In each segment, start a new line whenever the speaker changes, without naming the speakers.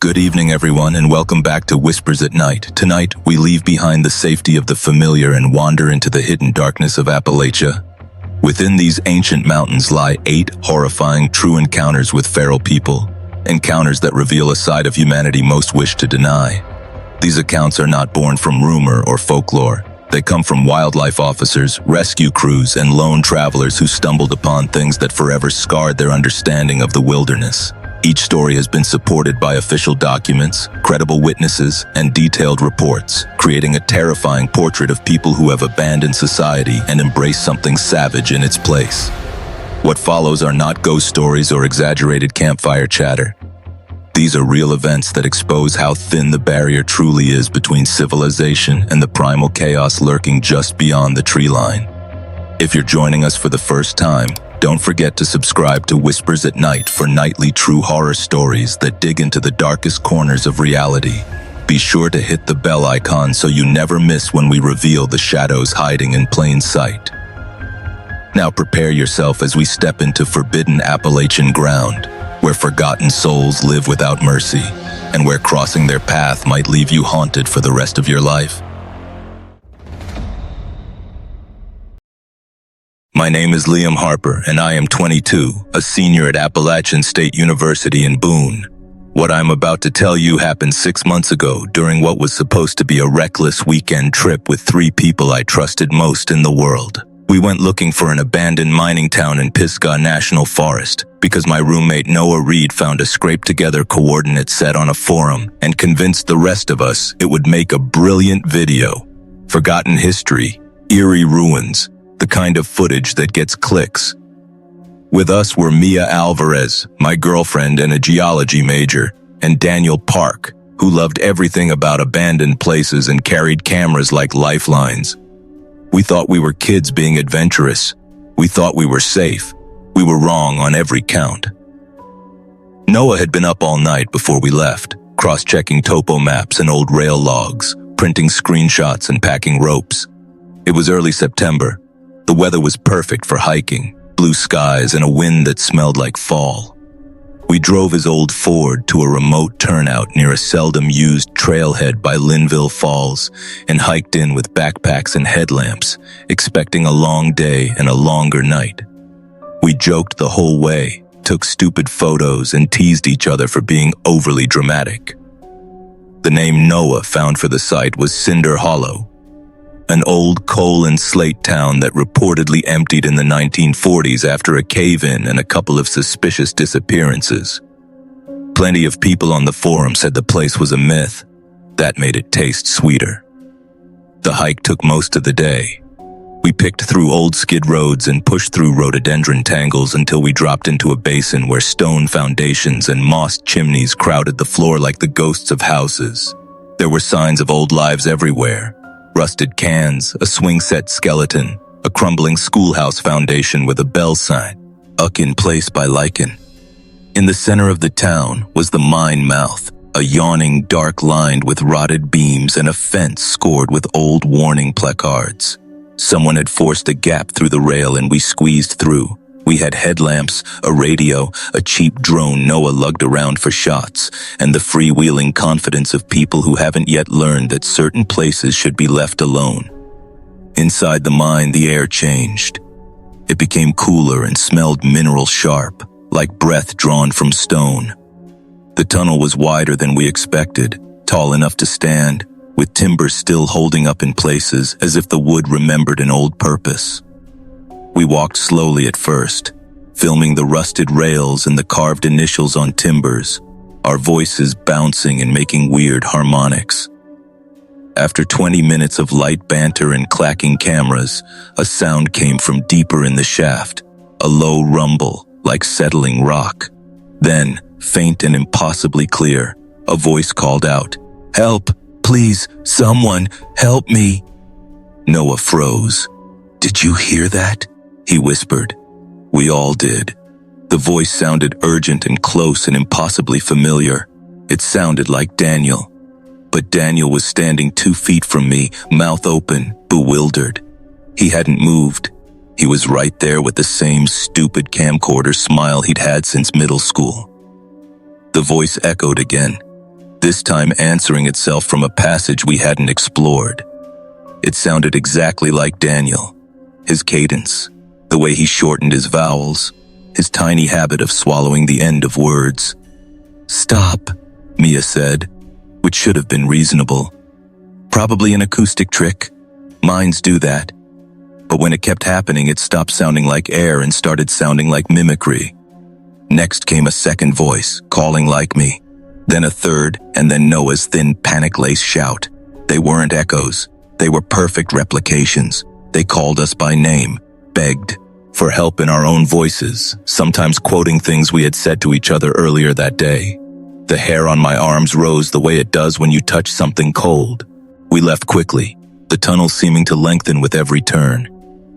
Good evening, everyone, and welcome back to Whispers at Night. Tonight, we leave behind the safety of the familiar and wander into the hidden darkness of Appalachia. Within these ancient mountains lie 8 horrifying true encounters with feral people, encounters that reveal a side of humanity most wish to deny. These accounts are not born from rumor or folklore. They come from wildlife officers, rescue crews, and lone travelers who stumbled upon things that forever scarred their understanding of the wilderness. Each story has been supported by official documents, credible witnesses, and detailed reports, creating a terrifying portrait of people who have abandoned society and embraced something savage in its place. What follows are not ghost stories or exaggerated campfire chatter. These are real events that expose how thin the barrier truly is between civilization and the primal chaos lurking just beyond the tree line. If you're joining us for the first time, don't forget to subscribe to Whispers at Night for nightly true horror stories that dig into the darkest corners of reality. Be sure to hit the bell icon so you never miss when we reveal the shadows hiding in plain sight. Now prepare yourself as we step into forbidden Appalachian ground, where forgotten souls live without mercy, and where crossing their path might leave you haunted for the rest of your life. My name is Harper, and I am 22, a senior at Appalachian State University in Boone. What I'm about to tell you happened 6 months ago during what was supposed to be a reckless weekend trip with 3 people I trusted most in the world. We went looking for an abandoned mining town in Pisgah National Forest because my roommate Noah Reed found a scraped-together coordinate set on a forum and convinced the rest of us it would make a brilliant video. Forgotten history, eerie ruins, the kind of footage that gets clicks. With us were Mia Alvarez, my girlfriend and a geology major, and Daniel Park, who loved everything about abandoned places and carried cameras like lifelines. We thought we were kids being adventurous. We thought we were safe. We were wrong on every count. Noah had been up all night before we left, cross-checking topo maps and old rail logs, printing screenshots and packing ropes. It was early September. The weather was perfect for hiking, blue skies and a wind that smelled like fall. We drove his old Ford to a remote turnout near a seldom-used trailhead by Linville Falls and hiked in with backpacks and headlamps, expecting a long day and a longer night. We joked the whole way, took stupid photos, and teased each other for being overly dramatic. The name Noah found for the site was Cinder Hollow, an old coal and slate town that reportedly emptied in the 1940s after a cave-in and a couple of suspicious disappearances. Plenty of people on the forum said the place was a myth. That made it taste sweeter. The hike took most of the day. We picked through old skid roads and pushed through rhododendron tangles until we dropped into a basin where stone foundations and mossed chimneys crowded the floor like the ghosts of houses. There were signs of old lives everywhere. Rusted cans, a swing-set skeleton, a crumbling schoolhouse foundation with a bell sign, "Uck in place by lichen." In the center of the town was the mine mouth, a yawning dark lined with rotted beams and a fence scored with old warning placards. Someone had forced a gap through the rail and we squeezed through. We had headlamps, a radio, a cheap drone Noah lugged around for shots, and the freewheeling confidence of people who haven't yet learned that certain places should be left alone. Inside the mine, the air changed. It became cooler and smelled mineral sharp, like breath drawn from stone. The tunnel was wider than we expected, tall enough to stand, with timber still holding up in places as if the wood remembered an old purpose. We walked slowly at first, filming the rusted rails and the carved initials on timbers, our voices bouncing and making weird harmonics. After 20 minutes of light banter and clacking cameras, a sound came from deeper in the shaft, a low rumble like settling rock. Then, faint and impossibly clear, a voice called out, "Help! Please, someone, help me!" Noah froze. "Did you hear that?" he whispered. We all did. The voice sounded urgent and close and impossibly familiar. It sounded like Daniel. But Daniel was standing 2 feet from me, mouth open, bewildered. He hadn't moved. He was right there with the same stupid camcorder smile he'd had since middle school. The voice echoed again. this time answering itself from a passage we hadn't explored. It sounded exactly like Daniel. His cadence, the way he shortened his vowels, his tiny habit of swallowing the end of words. "Stop," Mia said, which should have been reasonable. Probably an acoustic trick. Minds do that. But when it kept happening, it stopped sounding like air and started sounding like mimicry. Next came a second voice, calling like me. Then a third, and then Noah's thin, panic-laced shout. They weren't echoes. They were perfect replications. They called us by name, begged for help in our own voices, sometimes quoting things we had said to each other earlier that day. The hair on my arms rose the way it does when you touch something cold. We left quickly, the tunnel seeming to lengthen with every turn.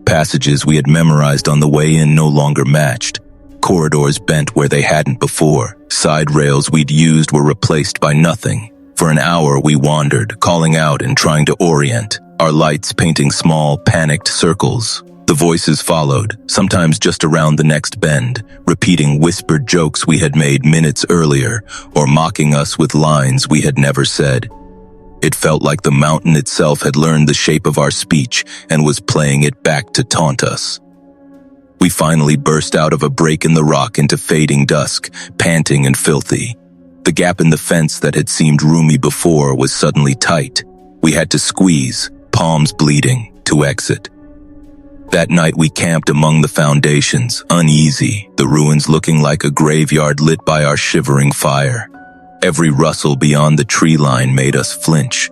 Passages we had memorized on the way in no longer matched. Corridors bent where they hadn't before. Side rails we'd used were replaced by nothing. For an hour we wandered, calling out and trying to orient, our lights painting small, panicked circles. The voices followed, sometimes just around the next bend, repeating whispered jokes we had made minutes earlier, or mocking us with lines we had never said. It felt like the mountain itself had learned the shape of our speech and was playing it back to taunt us. We finally burst out of a break in the rock into fading dusk, panting and filthy. The gap in the fence that had seemed roomy before was suddenly tight. We had to squeeze, palms bleeding, to exit. That night we camped among the foundations, uneasy, the ruins looking like a graveyard lit by our shivering fire. Every rustle beyond the tree line made us flinch.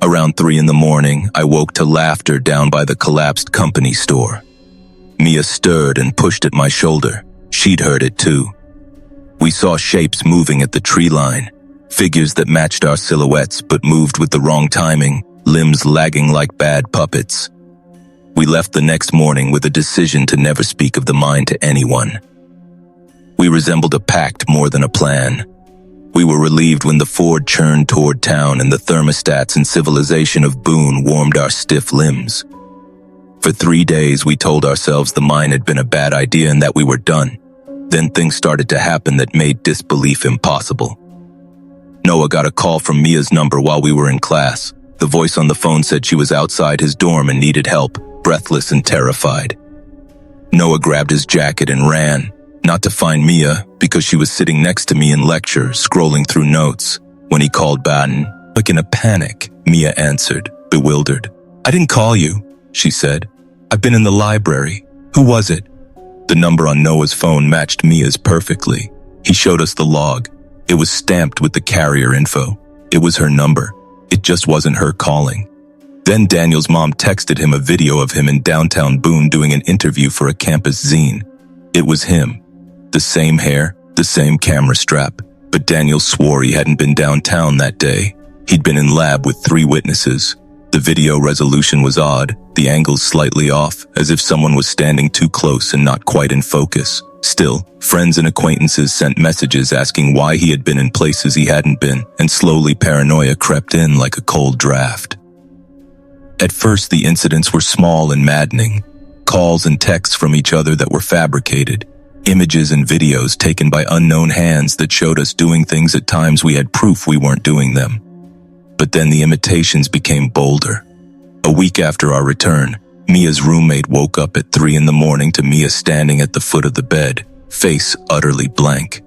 Around 3 a.m, I woke to laughter down by the collapsed company store. Mia stirred and pushed at my shoulder. She'd heard it too. We saw shapes moving at the tree line, figures that matched our silhouettes but moved with the wrong timing, limbs lagging like bad puppets. We left the next morning with a decision to never speak of the mine to anyone. We resembled a pact more than a plan. We were relieved when the Ford churned toward town and the thermostats and civilization of Boone warmed our stiff limbs. For 3 days we told ourselves the mine had been a bad idea and that we were done. Then things started to happen that made disbelief impossible. Noah got a call from Mia's number while we were in class. The voice on the phone said she was outside his dorm and needed help, breathless and terrified. Noah grabbed his jacket and ran, not to find Mia, because she was sitting next to me in lecture, scrolling through notes. When he called Batten, like in a panic, Mia answered, bewildered. "I didn't call you," she said. "I've been in the library. Who was it?" The number on Noah's phone matched Mia's perfectly. He showed us the log. It was stamped with the carrier info. It was her number. It just wasn't her calling. Then Daniel's mom texted him a video of him in downtown Boone doing an interview for a campus zine. It was him. The same hair, the same camera strap. But Daniel swore he hadn't been downtown that day. He'd been in lab with 3 witnesses. The video resolution was odd, the angles slightly off, as if someone was standing too close and not quite in focus. Still, friends and acquaintances sent messages asking why he had been in places he hadn't been, and slowly paranoia crept in like a cold draft. At first, the incidents were small and maddening. Calls and texts from each other that were fabricated. Images and videos taken by unknown hands that showed us doing things at times we had proof we weren't doing them. But then the imitations became bolder. A week after our return, Mia's roommate woke up at 3 a.m. to Mia standing at the foot of the bed, face utterly blank.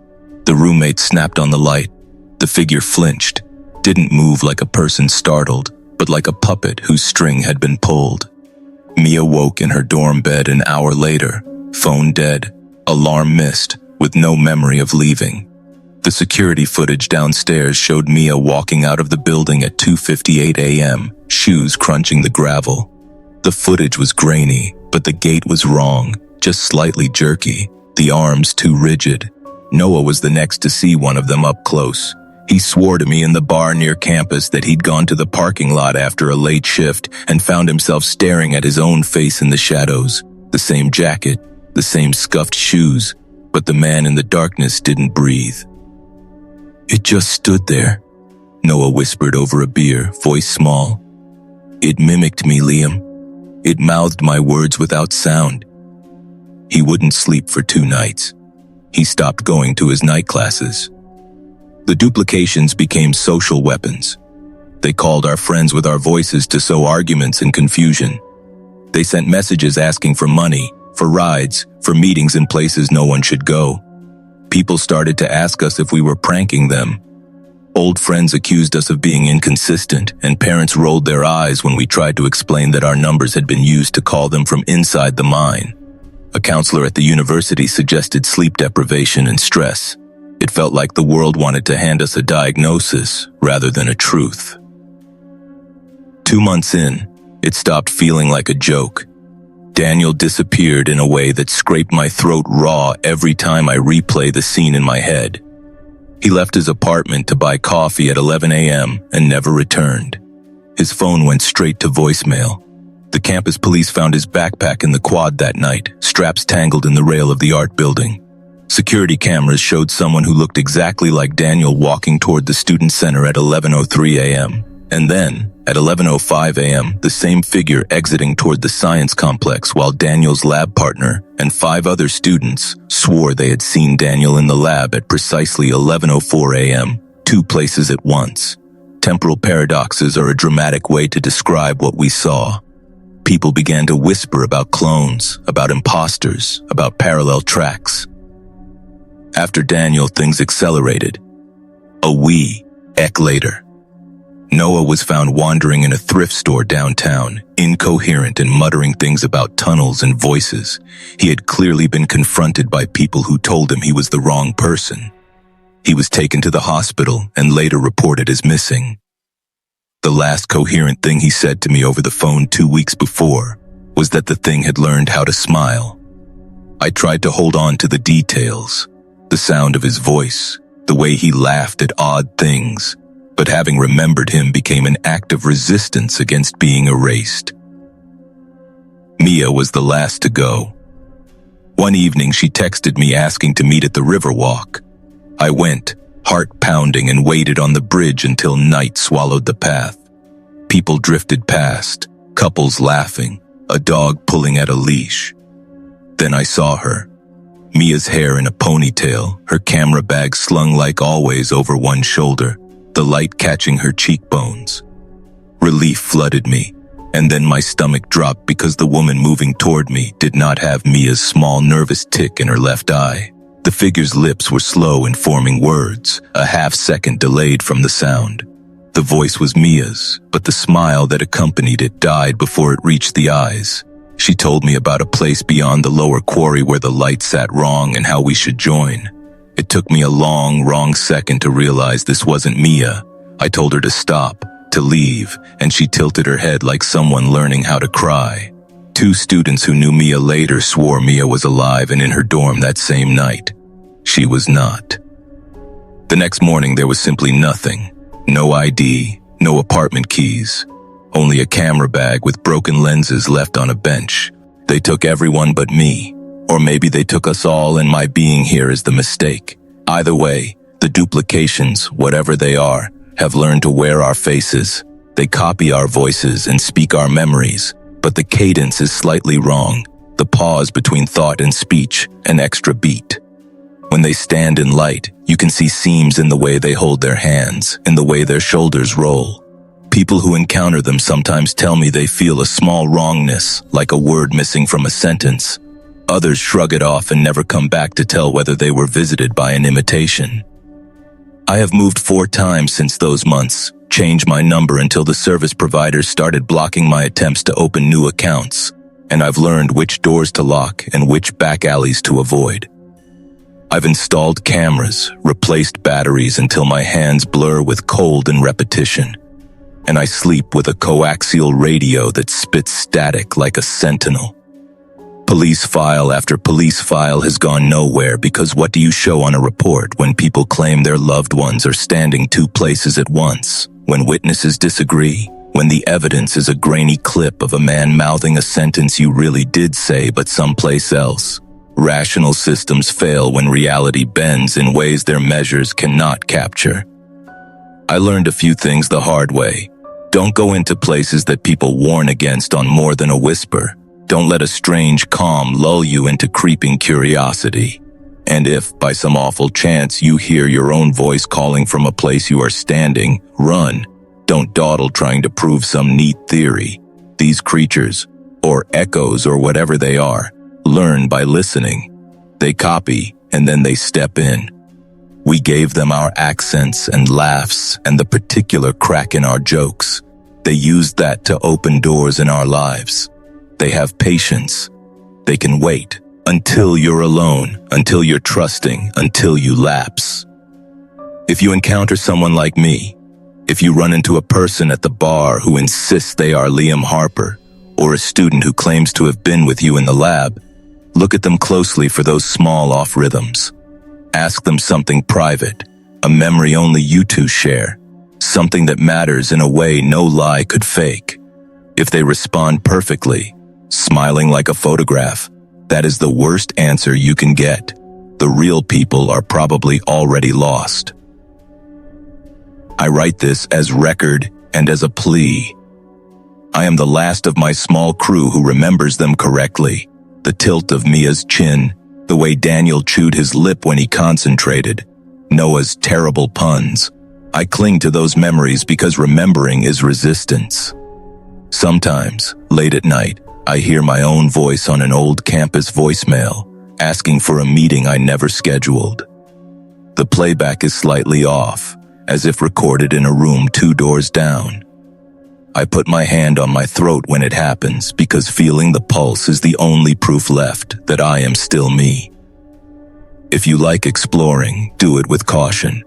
The roommate snapped on the light. The figure flinched, didn't move like a person startled, but like a puppet whose string had been pulled. Mia woke in her dorm bed an hour later, phone dead, alarm missed, with no memory of leaving. The security footage downstairs showed Mia walking out of the building at 2:58 a.m., shoes crunching the gravel. The footage was grainy, but the gait was wrong, just slightly jerky, the arms too rigid. Noah was the next to see one of them up close. He swore to me in the bar near campus that he'd gone to the parking lot after a late shift and found himself staring at his own face in the shadows. The same jacket, the same scuffed shoes, but the man in the darkness didn't breathe. "It just stood there," Noah whispered over a beer, voice small. "It mimicked me, Liam. It mouthed my words without sound." He wouldn't sleep for 2 nights. He stopped going to his night classes. The duplications became social weapons. They called our friends with our voices to sow arguments and confusion. They sent messages asking for money, for rides, for meetings in places no one should go. People started to ask us if we were pranking them. Old friends accused us of being inconsistent, and parents rolled their eyes when we tried to explain that our numbers had been used to call them from inside the mine. A counselor at the university suggested sleep deprivation and stress. It felt like the world wanted to hand us a diagnosis rather than a truth. 2 months in, it stopped feeling like a joke. Daniel disappeared in a way that scraped my throat raw every time I replay the scene in my head. He left his apartment to buy coffee at 11 a.m. and never returned. His phone went straight to voicemail. The campus police found his backpack in the quad that night, straps tangled in the rail of the art building. Security cameras showed someone who looked exactly like Daniel walking toward the student center at 11:03 a.m. And then, at 11:05 a.m., the same figure exiting toward the science complex while Daniel's lab partner and 5 other students swore they had seen Daniel in the lab at precisely 11:04 a.m., 2 places at once. Temporal paradoxes are a dramatic way to describe what we saw. People began to whisper about clones, about imposters, about parallel tracks. After Daniel, things accelerated. A week later, Noah was found wandering in a thrift store downtown, incoherent and muttering things about tunnels and voices. He had clearly been confronted by people who told him he was the wrong person. He was taken to the hospital and later reported as missing. The last coherent thing he said to me over the phone 2 weeks before was that the thing had learned how to smile. I tried to hold on to the details, the sound of his voice, the way he laughed at odd things, but having remembered him became an act of resistance against being erased. Mia was the last to go. One evening she texted me asking to meet at the Riverwalk. I went, heart pounding, and waited on the bridge until night swallowed the path. People drifted past, couples laughing, a dog pulling at a leash. Then I saw her. Mia's hair in a ponytail, her camera bag slung like always over one shoulder, the light catching her cheekbones. Relief flooded me, and then my stomach dropped because the woman moving toward me did not have Mia's small nervous tick in her left eye. The figure's lips were slow in forming words, a half-second delayed from the sound. The voice was Mia's, but the smile that accompanied it died before it reached the eyes. She told me about a place beyond the lower quarry where the light sat wrong and how we should join. It took me a wrong second to realize this wasn't Mia. I told her to stop, to leave, and she tilted her head like someone learning how to cry. 2 students who knew Mia later swore Mia was alive and in her dorm that same night. She was not. The next morning there was simply nothing. No ID, no apartment keys. Only a camera bag with broken lenses left on a bench. They took everyone but me. Or maybe they took us all and my being here is the mistake. Either way, the duplications, whatever they are, have learned to wear our faces. They copy our voices and speak our memories, but the cadence is slightly wrong. The pause between thought and speech, an extra beat. When they stand in light, you can see seams in the way they hold their hands, in the way their shoulders roll. People who encounter them sometimes tell me they feel a small wrongness, like a word missing from a sentence. Others shrug it off and never come back to tell whether they were visited by an imitation. I have moved 4 times since those months, changed my number until the service providers started blocking my attempts to open new accounts, and I've learned which doors to lock and which back alleys to avoid. I've installed cameras, replaced batteries until my hands blur with cold and repetition, and I sleep with a coaxial radio that spits static like a sentinel. Police file after police file has gone nowhere because what do you show on a report when people claim their loved ones are standing 2 places at once, when witnesses disagree, when the evidence is a grainy clip of a man mouthing a sentence you really did say but someplace else? Rational systems fail when reality bends in ways their measures cannot capture. I learned a few things the hard way. Don't go into places that people warn against on more than a whisper. Don't let a strange calm lull you into creeping curiosity. And if, by some awful chance, you hear your own voice calling from a place you are standing, run. Don't dawdle trying to prove some neat theory. These creatures, or echoes or whatever they are, learn by listening. They copy, and then they step in. We gave them our accents and laughs and the particular crack in our jokes. They used that to open doors in our lives. They have patience. They can wait until you're alone, until you're trusting, until you lapse. If you encounter someone like me, if you run into a person at the bar who insists they are Liam Harper, or a student who claims to have been with you in the lab, look at them closely for those small off rhythms. Ask them something private, a memory only you two share, something that matters in a way no lie could fake. If they respond perfectly, smiling like a photograph, that is the worst answer you can get. The real people are probably already lost. I write this as record and as a plea. I am the last of my small crew who remembers them correctly. The tilt of Mia's chin, the way Daniel chewed his lip when he concentrated, Noah's terrible puns. I cling to those memories because remembering is resistance. Sometimes, late at night, I hear my own voice on an old campus voicemail, asking for a meeting I never scheduled. The playback is slightly off, as if recorded in a room 2 doors down. I put my hand on my throat when it happens because feeling the pulse is the only proof left that I am still me. If you like exploring, do it with caution.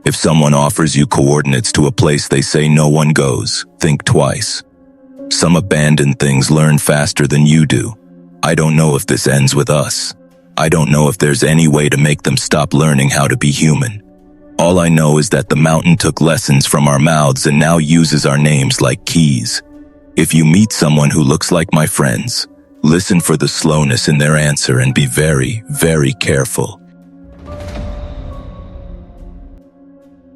If someone offers you coordinates to a place they say no one goes, think twice. Some abandoned things learn faster than you do. I don't know if this ends with us. I don't know if there's any way to make them stop learning how to be human. All I know is that the mountain took lessons from our mouths and now uses our names like keys. If you meet someone who looks like my friends, listen for the slowness in their answer and be very, very careful.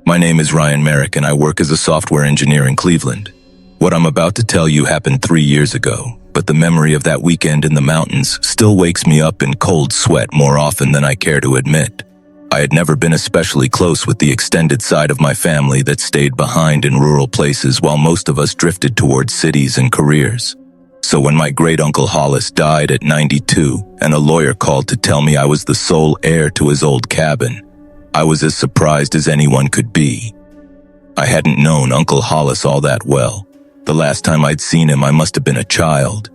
My name is Ryan Merrick and I work as a software engineer in Cleveland. What I'm about to tell you happened 3 years ago, but the memory of that weekend in the mountains still wakes me up in cold sweat more often than I care to admit. I had never been especially close with the extended side of my family that stayed behind in rural places while most of us drifted towards cities and careers. So when my great-uncle Hollis died at 92 and a lawyer called to tell me I was the sole heir to his old cabin, I was as surprised as anyone could be. I hadn't known Uncle Hollis all that well. The last time I'd seen him, I must have been a child.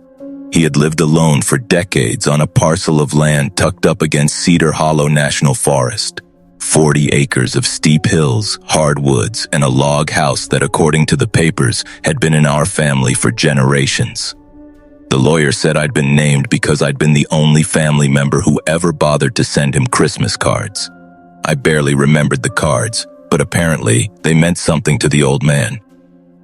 He had lived alone for decades on a parcel of land tucked up against Cedar Hollow National Forest. 40 acres of steep hills, hardwoods, and a log house that, according to the papers, had been in our family for generations. The lawyer said I'd been named because I'd been the only family member who ever bothered to send him Christmas cards. I barely remembered the cards, but apparently they meant something to the old man.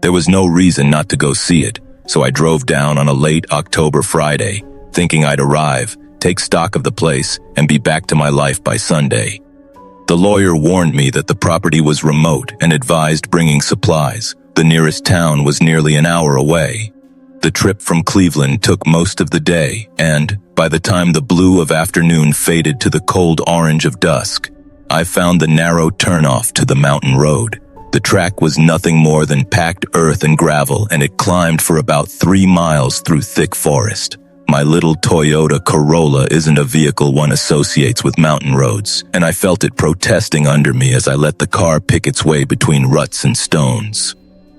There was no reason not to go see it, so I drove down on a late October Friday, thinking I'd arrive, take stock of the place, and be back to my life by Sunday. The lawyer warned me that the property was remote and advised bringing supplies. The nearest town was nearly an hour away. The trip from Cleveland took most of the day, and, by the time the blue of afternoon faded to the cold orange of dusk, I found the narrow turnoff to the mountain road. The track was nothing more than packed earth and gravel, and it climbed for about 3 miles through thick forest. My little Toyota Corolla isn't a vehicle one associates with mountain roads, and I felt it protesting under me as I let the car pick its way between ruts and stones.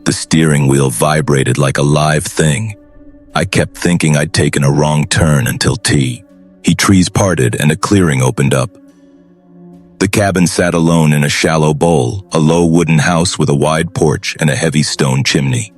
The steering wheel vibrated like a live thing. I kept thinking I'd taken a wrong turn until trees parted and a clearing opened up. The cabin sat alone in a shallow bowl, a low wooden house with a wide porch and a heavy stone chimney.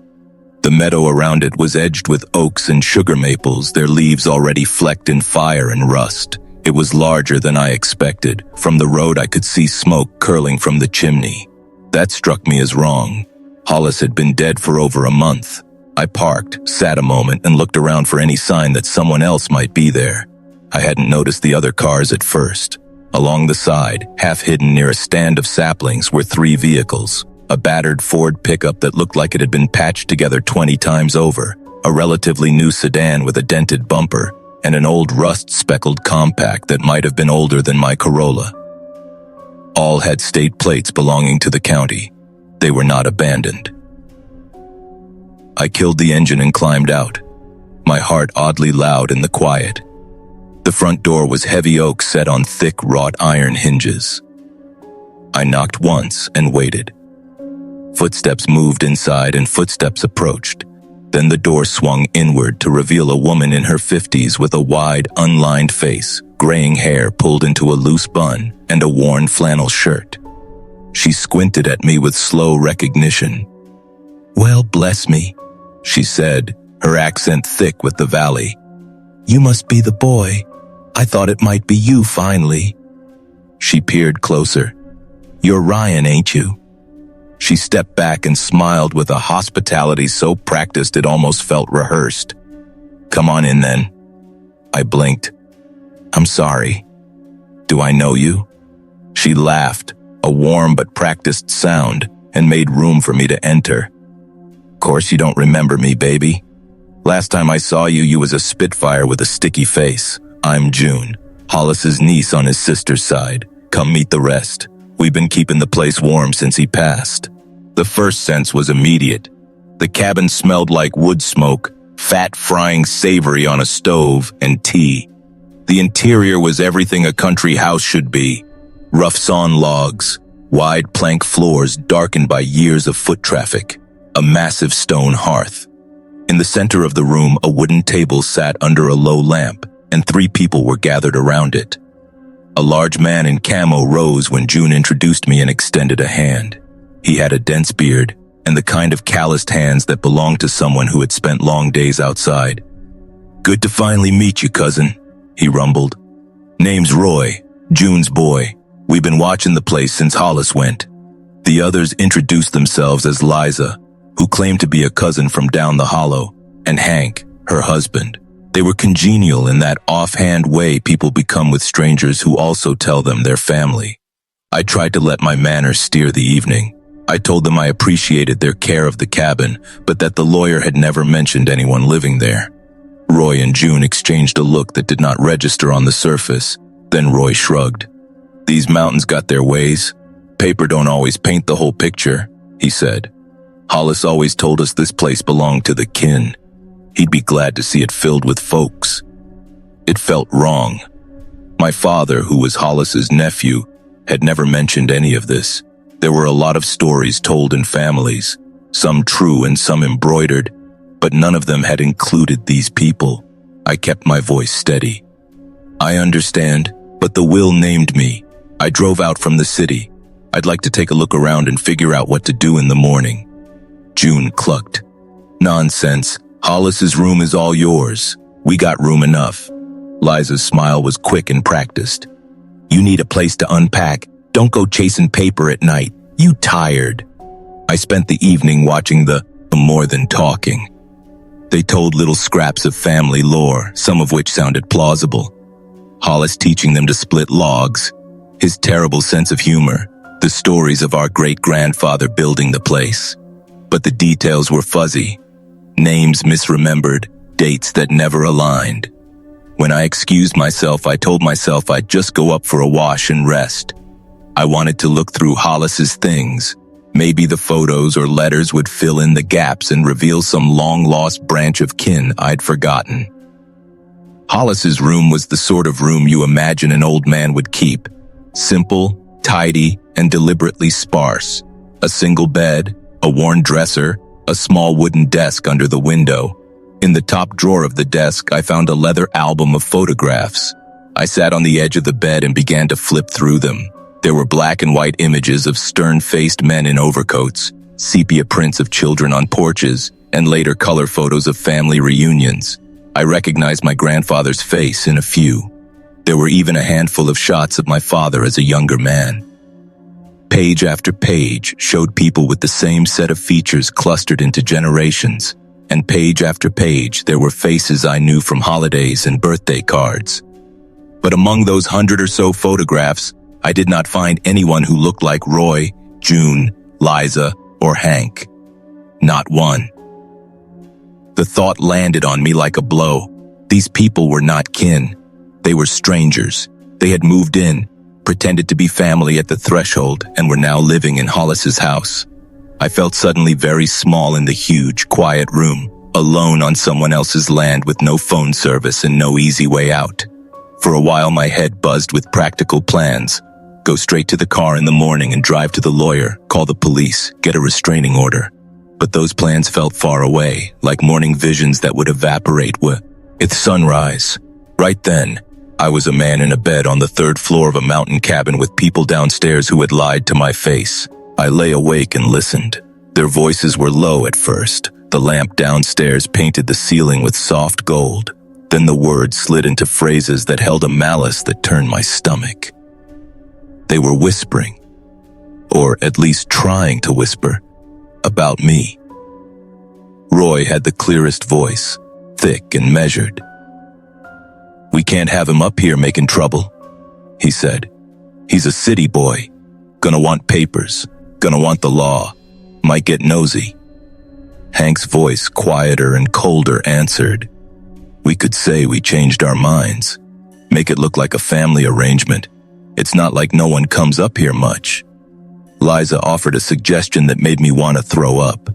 The meadow around it was edged with oaks and sugar maples, their leaves already flecked in fire and rust. It was larger than I expected. From the road I could see smoke curling from the chimney. That struck me as wrong. Hollis had been dead for over a month. I parked, sat a moment, and looked around for any sign that someone else might be there. I hadn't noticed the other cars at first. Along the side, half hidden near a stand of saplings, were 3 vehicles. A battered Ford pickup that looked like it had been patched together 20 times over, a relatively new sedan with a dented bumper, and an old rust-speckled compact that might have been older than my Corolla. All had state plates belonging to the county. They were not abandoned. I killed the engine and climbed out, my heart oddly loud in the quiet. The front door was heavy oak set on thick wrought iron hinges. I knocked once and waited. Footsteps moved inside and footsteps approached. Then the door swung inward to reveal a woman in her 50s with a wide, unlined face, graying hair pulled into a loose bun, and a worn flannel shirt. She squinted at me with slow recognition. "Well, bless me," she said, her accent thick with the valley. "You must be the boy. I thought it might be you finally." She peered closer. "You're Ryan, ain't you?" She stepped back and smiled with a hospitality so practiced it almost felt rehearsed. "Come on in then." I blinked. "I'm sorry. Do I know you?" She laughed, a warm but practiced sound, and made room for me to enter. "Course you don't remember me, baby. Last time I saw you, you was a spitfire with a sticky face. I'm June, Hollis's niece on his sister's side. Come meet the rest. We've been keeping the place warm since he passed." The first sense was immediate. The cabin smelled like wood smoke, fat frying savory on a stove, and tea. The interior was everything a country house should be. Rough sawn logs, wide plank floors darkened by years of foot traffic, a massive stone hearth. In the center of the room, a wooden table sat under a low lamp, and 3 people were gathered around it. A large man in camo rose when June introduced me and extended a hand. He had a dense beard, and the kind of calloused hands that belonged to someone who had spent long days outside. "Good to finally meet you, cousin," he rumbled. "Name's Roy, June's boy. We've been watching the place since Hollis went." The others introduced themselves as Liza, who claimed to be a cousin from down the hollow, and Hank, her husband. They were congenial in that offhand way people become with strangers who also tell them they're family. I tried to let my manners steer the evening. I told them I appreciated their care of the cabin, but that the lawyer had never mentioned anyone living there. Roy and June exchanged a look that did not register on the surface. Then Roy shrugged. "These mountains got their ways. Paper don't always paint the whole picture," he said. "Hollis always told us this place belonged to the kin. He'd be glad to see it filled with folks." It felt wrong. My father, who was Hollis's nephew, had never mentioned any of this. There were a lot of stories told in families, some true and some embroidered, but none of them had included these people. I kept my voice steady. "I understand, but the will named me. I drove out from the city. I'd like to take a look around and figure out what to do in the morning." June clucked. "Nonsense. Hollis's room is all yours. We got room enough." Liza's smile was quick and practiced. "You need a place to unpack. Don't go chasing paper at night. You tired." I spent the evening watching the More Than Talking. They told little scraps of family lore, some of which sounded plausible. Hollis teaching them to split logs, his terrible sense of humor, the stories of our great-grandfather building the place. But the details were fuzzy. Names misremembered, dates that never aligned. When I excused myself, I told myself I'd just go up for a wash and rest. I wanted to look through Hollis's things. Maybe the photos or letters would fill in the gaps and reveal some long-lost branch of kin I'd forgotten. Hollis's room was the sort of room you imagine an old man would keep. Simple, tidy, and deliberately sparse. A single bed, a worn dresser, a small wooden desk under the window. In the top drawer of the desk, I found a leather album of photographs. I sat on the edge of the bed and began to flip through them. There were black and white images of stern-faced men in overcoats, sepia prints of children on porches, and later color photos of family reunions. I recognized my grandfather's face in a few. There were even a handful of shots of my father as a younger man. Page after page showed people with the same set of features clustered into generations, and page after page there were faces I knew from holidays and birthday cards. But among those 100 or so photographs, I did not find anyone who looked like Roy, June, Liza, or Hank. Not one. The thought landed on me like a blow. These people were not kin. They were strangers. They had moved in, pretended to be family at the threshold, and were now living in Hollis's house. I felt suddenly very small in the huge, quiet room, alone on someone else's land with no phone service and no easy way out. For a while my head buzzed with practical plans. Go straight to the car in the morning and drive to the lawyer, call the police, get a restraining order. But those plans felt far away, like morning visions that would evaporate with sunrise. Right then, I was a man in a bed on the 3rd floor of a mountain cabin with people downstairs who had lied to my face. I lay awake and listened. Their voices were low at first. The lamp downstairs painted the ceiling with soft gold. Then the words slid into phrases that held a malice that turned my stomach. They were whispering, or at least trying to whisper, about me. Roy had the clearest voice, thick and measured. "We can't have him up here making trouble," he said. "He's a city boy, gonna want papers, gonna want the law, might get nosy." Hank's voice, quieter and colder, answered, "We could say we changed our minds, make it look like a family arrangement. It's not like no one comes up here much." Liza offered a suggestion that made me want to throw up.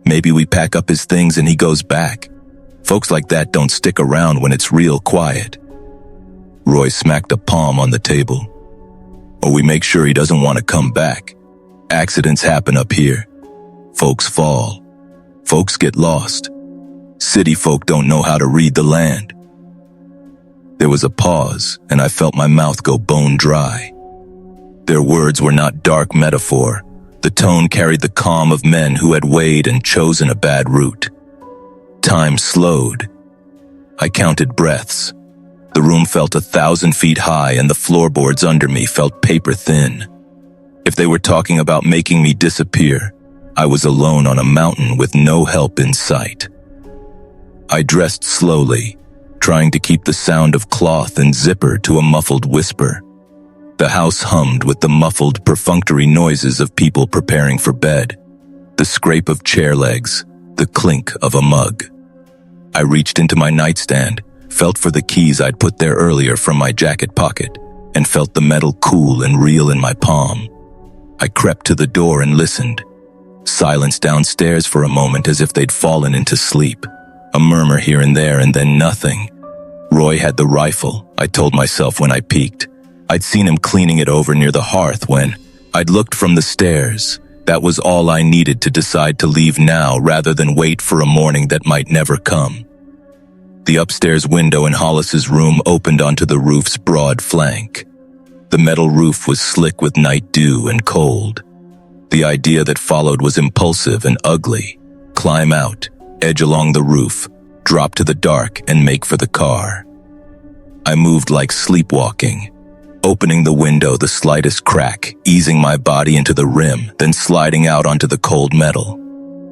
"Maybe we pack up his things and he goes back. Folks like that don't stick around when it's real quiet." Roy smacked a palm on the table. "Or we make sure he doesn't want to come back. Accidents happen up here. Folks fall. Folks get lost. City folk don't know how to read the land." There was a pause, and I felt my mouth go bone dry. Their words were not dark metaphor. The tone carried the calm of men who had weighed and chosen a bad route. Time slowed. I counted breaths. The room felt 1,000 feet high, and the floorboards under me felt paper thin. If they were talking about making me disappear, I was alone on a mountain with no help in sight. I dressed slowly, trying to keep the sound of cloth and zipper to a muffled whisper. The house hummed with the muffled, perfunctory noises of people preparing for bed, the scrape of chair legs, the clink of a mug. I reached into my nightstand, felt for the keys I'd put there earlier from my jacket pocket, and felt the metal cool and real in my palm. I crept to the door and listened. Silence downstairs for a moment, as if they'd fallen into sleep. A murmur here and there, and then nothing. Roy had the rifle, I told myself when I peeked. I'd seen him cleaning it over near the hearth when I'd looked from the stairs. That was all I needed to decide to leave now rather than wait for a morning that might never come. The upstairs window in Hollis's room opened onto the roof's broad flank. The metal roof was slick with night dew and cold. The idea that followed was impulsive and ugly. Climb out, edge along the roof, drop to the dark, and make for the car. I moved like sleepwalking, opening the window the slightest crack, easing my body into the rim, then sliding out onto the cold metal.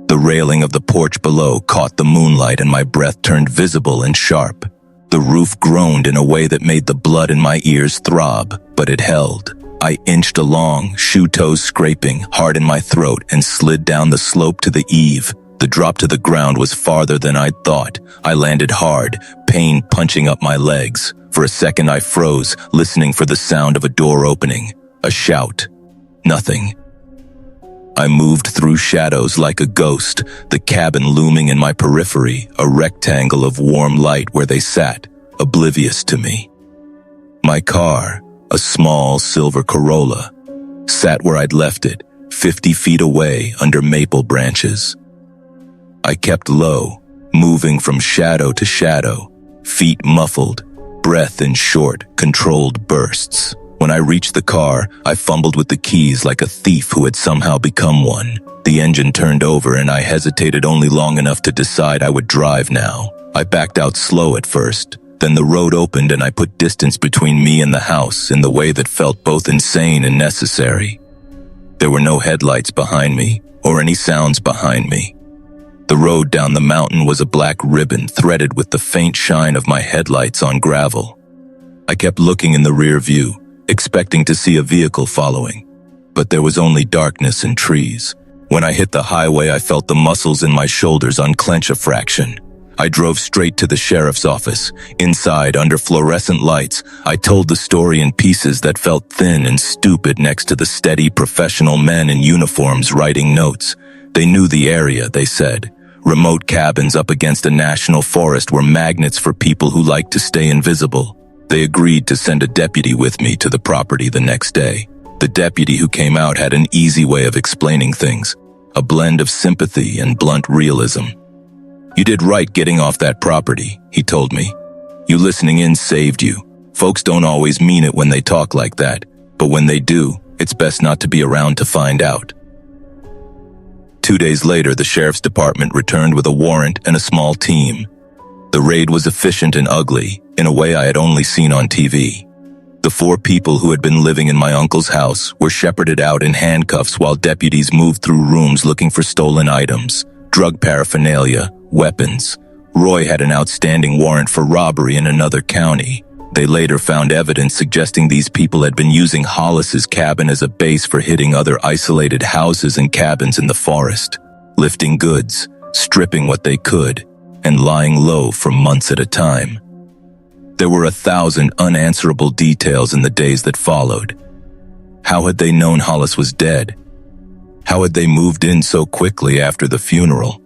The railing of the porch below caught the moonlight and my breath turned visible and sharp. The roof groaned in a way that made the blood in my ears throb, but it held. I inched along, shoe toes scraping, heart in my throat, and slid down the slope to the eave. The drop to the ground was farther than I'd thought. I landed hard, pain punching up my legs. For a second I froze, listening for the sound of a door opening. A shout. Nothing. I moved through shadows like a ghost, the cabin looming in my periphery, a rectangle of warm light where they sat, oblivious to me. My car, a small silver Corolla, sat where I'd left it, 50 feet away under maple branches. I kept low, moving from shadow to shadow, feet muffled, breath in short, controlled bursts. When I reached the car, I fumbled with the keys like a thief who had somehow become one. The engine turned over and I hesitated only long enough to decide I would drive now. I backed out slow at first. Then the road opened and I put distance between me and the house in the way that felt both insane and necessary. There were no headlights behind me or any sounds behind me. The road down the mountain was a black ribbon threaded with the faint shine of my headlights on gravel. I kept looking in the rear view, expecting to see a vehicle following, but there was only darkness and trees. When I hit the highway, I felt the muscles in my shoulders unclench a fraction. I drove straight to the sheriff's office. Inside, under fluorescent lights, I told the story in pieces that felt thin and stupid next to the steady professional men in uniforms writing notes. They knew the area, they said. Remote cabins up against a national forest were magnets for people who liked to stay invisible. They agreed to send a deputy with me to the property the next day. The deputy who came out had an easy way of explaining things, a blend of sympathy and blunt realism. "You did right getting off that property," he told me. "You listening in saved you. Folks don't always mean it when they talk like that, but when they do, it's best not to be around to find out." 2 days later, the sheriff's department returned with a warrant and a small team. The raid was efficient and ugly, in a way I had only seen on TV. The 4 people who had been living in my uncle's house were shepherded out in handcuffs while deputies moved through rooms looking for stolen items, drug paraphernalia, weapons. Roy had an outstanding warrant for robbery in another county. They later found evidence suggesting these people had been using Hollis's cabin as a base for hitting other isolated houses and cabins in the forest, lifting goods, stripping what they could, and lying low for months at a time. There were 1,000 unanswerable details in the days that followed. How had they known Hollis was dead? How had they moved in so quickly after the funeral?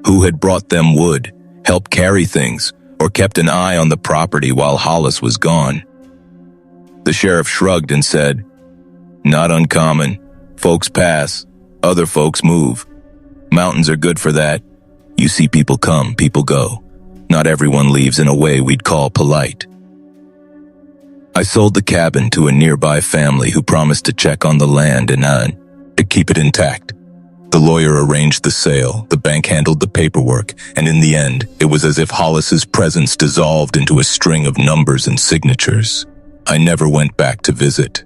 Who had brought them wood, helped carry things, or kept an eye on the property while Hollis was gone? The sheriff shrugged and said, "Not uncommon. Folks pass, other folks move. Mountains are good for that. You see people come, people go. Not everyone leaves in a way we'd call polite." I sold the cabin to a nearby family who promised to check on the land and to keep it intact. The lawyer arranged the sale, the bank handled the paperwork, and in the end, it was as if Hollis's presence dissolved into a string of numbers and signatures. I never went back to visit.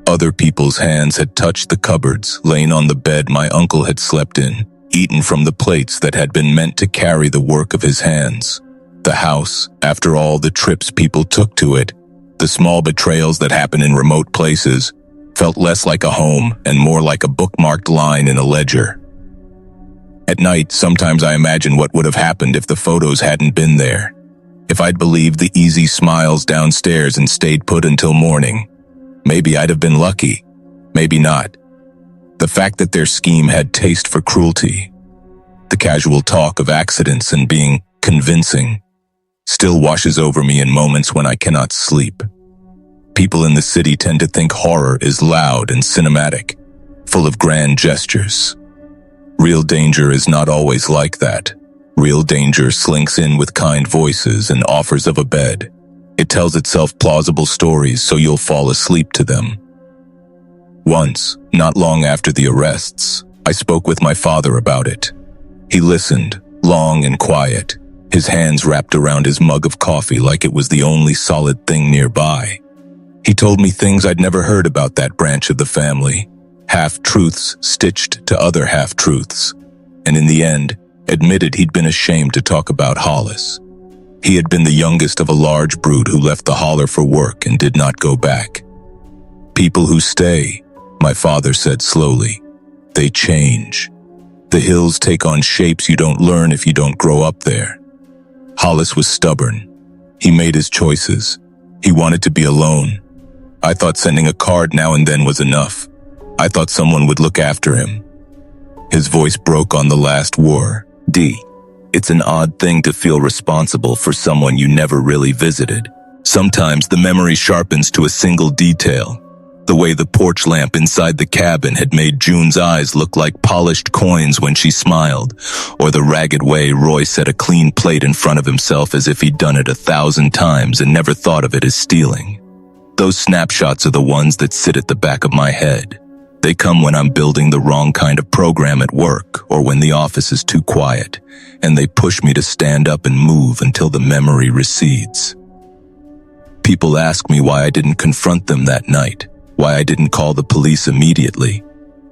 Other people's hands had touched the cupboards, lain on the bed my uncle had slept in, eaten from the plates that had been meant to carry the work of his hands. The house, after all the trips people took to it, the small betrayals that happen in remote places, felt less like a home and more like a bookmarked line in a ledger. At night, sometimes I imagine what would have happened if the photos hadn't been there. If I'd believed the easy smiles downstairs and stayed put until morning. Maybe I'd have been lucky. Maybe not. The fact that their scheme had taste for cruelty, the casual talk of accidents and being convincing, still washes over me in moments when I cannot sleep. People in the city tend to think horror is loud and cinematic, full of grand gestures. Real danger is not always like that. Real danger slinks in with kind voices and offers of a bed. It tells itself plausible stories so you'll fall asleep to them. Once, not long after the arrests, I spoke with my father about it. He listened, long and quiet, his hands wrapped around his mug of coffee like it was the only solid thing nearby. He told me things I'd never heard about that branch of the family, half-truths stitched to other half-truths, and in the end, admitted he'd been ashamed to talk about Hollis. He had been the youngest of a large brood who left the holler for work and did not go back. People who stay, my father said slowly, they change. The hills take on shapes you don't learn if you don't grow up there. Hollis was stubborn. He made his choices. He wanted to be alone. I thought sending a card now and then was enough. I thought someone would look after him. His voice broke on the last war. It's an odd thing to feel responsible for someone you never really visited. Sometimes the memory sharpens to a single detail. The way the porch lamp inside the cabin had made June's eyes look like polished coins when she smiled, or the ragged way Roy set a clean plate in front of himself as if he'd done it 1,000 times and never thought of it as stealing. Those snapshots are the ones that sit at the back of my head. They come when I'm building the wrong kind of program at work or when the office is too quiet, and they push me to stand up and move until the memory recedes. People ask me why I didn't confront them that night, why I didn't call the police immediately.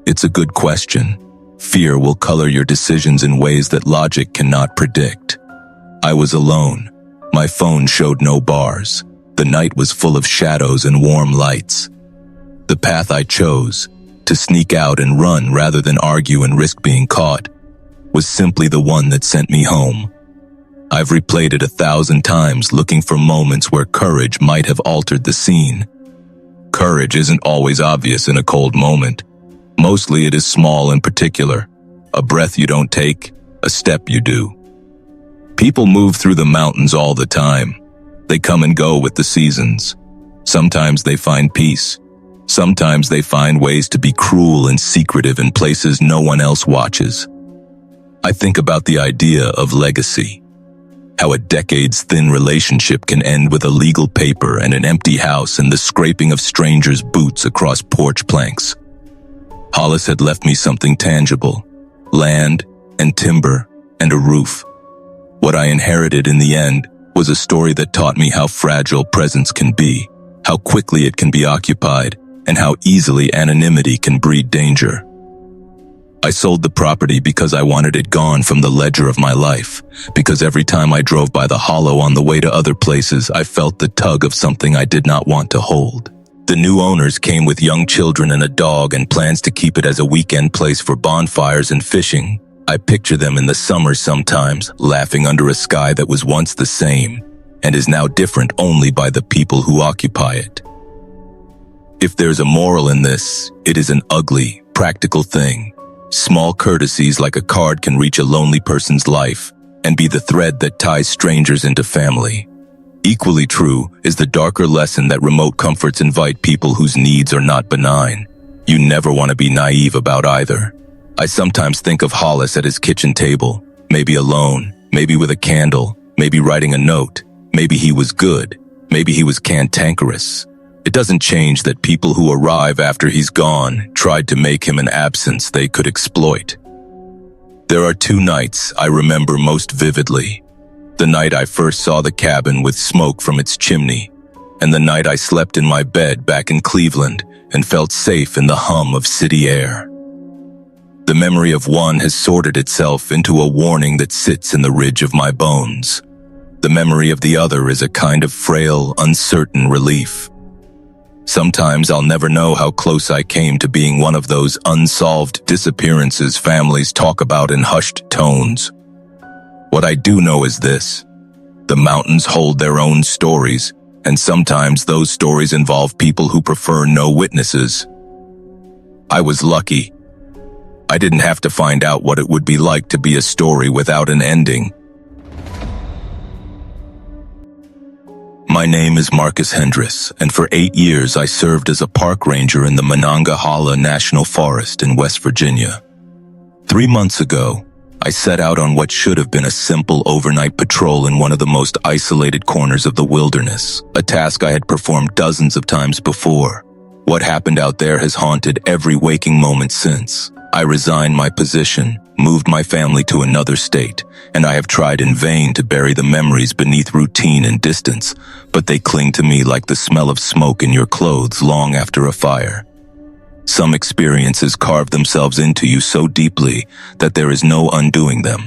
It's a good question. Fear will color your decisions in ways that logic cannot predict. I was alone. My phone showed no bars. The night was full of shadows and warm lights. The path I chose, to sneak out and run rather than argue and risk being caught, was simply the one that sent me home. I've replayed it 1,000 times looking for moments where courage might have altered the scene. Courage isn't always obvious in a cold moment. Mostly it is small and particular. A breath you don't take, a step you do. People move through the mountains all the time. They come and go with the seasons. Sometimes they find peace. Sometimes they find ways to be cruel and secretive in places no one else watches. I think about the idea of legacy. How a decades-thin relationship can end with a legal paper and an empty house and the scraping of strangers' boots across porch planks. Hollis had left me something tangible: land and timber and a roof. What I inherited in the end was a story that taught me how fragile presence can be, how quickly it can be occupied, and how easily anonymity can breed danger. I sold the property because I wanted it gone from the ledger of my life, because every time I drove by the hollow on the way to other places, I felt the tug of something I did not want to hold. The new owners came with young children and a dog and plans to keep it as a weekend place for bonfires and fishing. I picture them in the summer sometimes, laughing under a sky that was once the same, and is now different only by the people who occupy it. If there's a moral in this, it is an ugly, practical thing. Small courtesies like a card can reach a lonely person's life and be the thread that ties strangers into family. Equally true is the darker lesson that remote comforts invite people whose needs are not benign. You never want to be naive about either. I sometimes think of Hollis at his kitchen table, maybe alone, maybe with a candle, maybe writing a note. Maybe he was good, maybe he was cantankerous. It doesn't change that people who arrive after he's gone tried to make him an absence they could exploit. There are 2 nights I remember most vividly. The night I first saw the cabin with smoke from its chimney, and the night I slept in my bed back in Cleveland and felt safe in the hum of city air. The memory of one has sorted itself into a warning that sits in the ridge of my bones. The memory of the other is a kind of frail, uncertain relief. Sometimes I'll never know how close I came to being one of those unsolved disappearances families talk about in hushed tones. What I do know is this: the mountains hold their own stories, and sometimes those stories involve people who prefer no witnesses. I was lucky. I didn't have to find out what it would be like to be a story without an ending. My name is Marcus Hendris, and for 8 years I served as a park ranger in the Monongahela National Forest in West Virginia. 3 months ago, I set out on what should have been a simple overnight patrol in one of the most isolated corners of the wilderness, a task I had performed dozens of times before. What happened out there has haunted every waking moment since. I resigned my position, moved my family to another state, and I have tried in vain to bury the memories beneath routine and distance, but they cling to me like the smell of smoke in your clothes long after a fire. Some experiences carve themselves into you so deeply that there is no undoing them,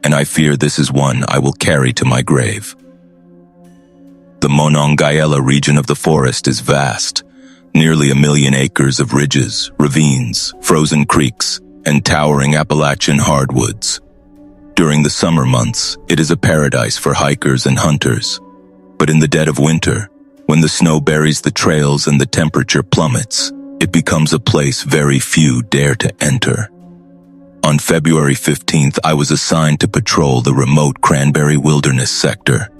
and I fear this is one I will carry to my grave. The Monongahela region of the forest is vast, nearly 1 million acres of ridges, ravines, frozen creeks, and towering Appalachian hardwoods. During the summer months, it is a paradise for hikers and hunters. But in the dead of winter, when the snow buries the trails and the temperature plummets, it becomes a place very few dare to enter. On February 15th, I was assigned to patrol the remote Cranberry Wilderness sector.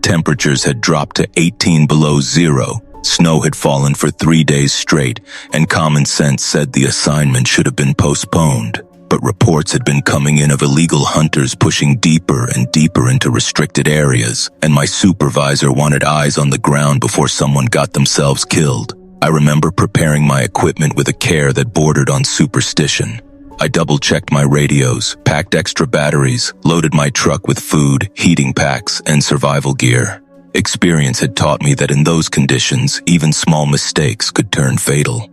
Temperatures had dropped to 18 below zero. Snow had fallen for 3 days straight, and common sense said the assignment should have been postponed. But reports had been coming in of illegal hunters pushing deeper and deeper into restricted areas, and my supervisor wanted eyes on the ground before someone got themselves killed. I remember preparing my equipment with a care that bordered on superstition. I double-checked my radios, packed extra batteries, loaded my truck with food, heating packs, and survival gear. Experience had taught me that in those conditions, even small mistakes could turn fatal.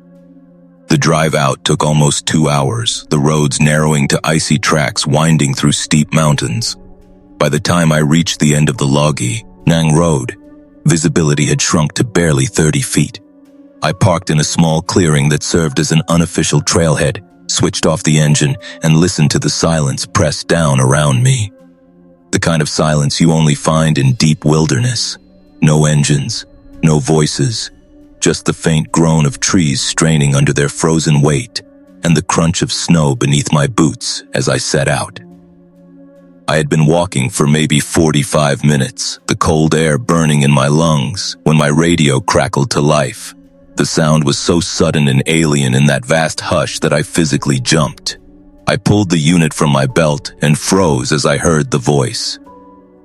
The drive out took almost 2 hours, the roads narrowing to icy tracks winding through steep mountains. By the time I reached the end of the Logie Nang Road, visibility had shrunk to barely 30 feet. I parked in a small clearing that served as an unofficial trailhead, switched off the engine, and listened to the silence press down around me. The kind of silence you only find in deep wilderness. No engines, no voices, just the faint groan of trees straining under their frozen weight and the crunch of snow beneath my boots as I set out. I had been walking for maybe 45 minutes, the cold air burning in my lungs, when my radio crackled to life. The sound was so sudden and alien in that vast hush that I physically jumped. I pulled the unit from my belt and froze as I heard the voice.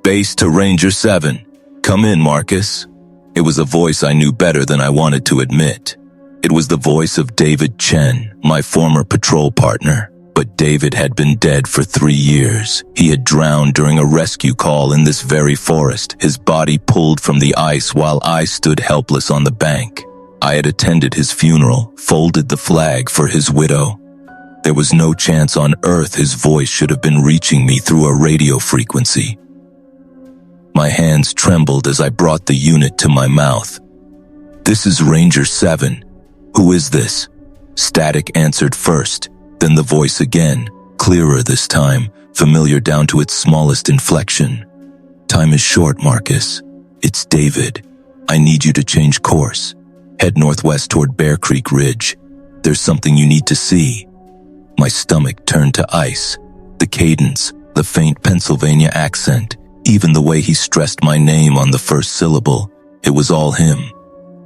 "Base to Ranger 7. Come in, Marcus." It was a voice I knew better than I wanted to admit. It was the voice of David Chen, my former patrol partner. But David had been dead for 3 years. He had drowned during a rescue call in this very forest, his body pulled from the ice while I stood helpless on the bank. I had attended his funeral, folded the flag for his widow. There was no chance on earth his voice should have been reaching me through a radio frequency. My hands trembled as I brought the unit to my mouth. "This is Ranger 7. Who is this?" Static answered first. Then the voice again, clearer this time, familiar down to its smallest inflection. "Time is short, Marcus. It's David. I need you to change course. Head northwest toward Bear Creek Ridge. There's something you need to see." My stomach turned to ice. The cadence, the faint Pennsylvania accent, even the way he stressed my name on the first syllable, it was all him.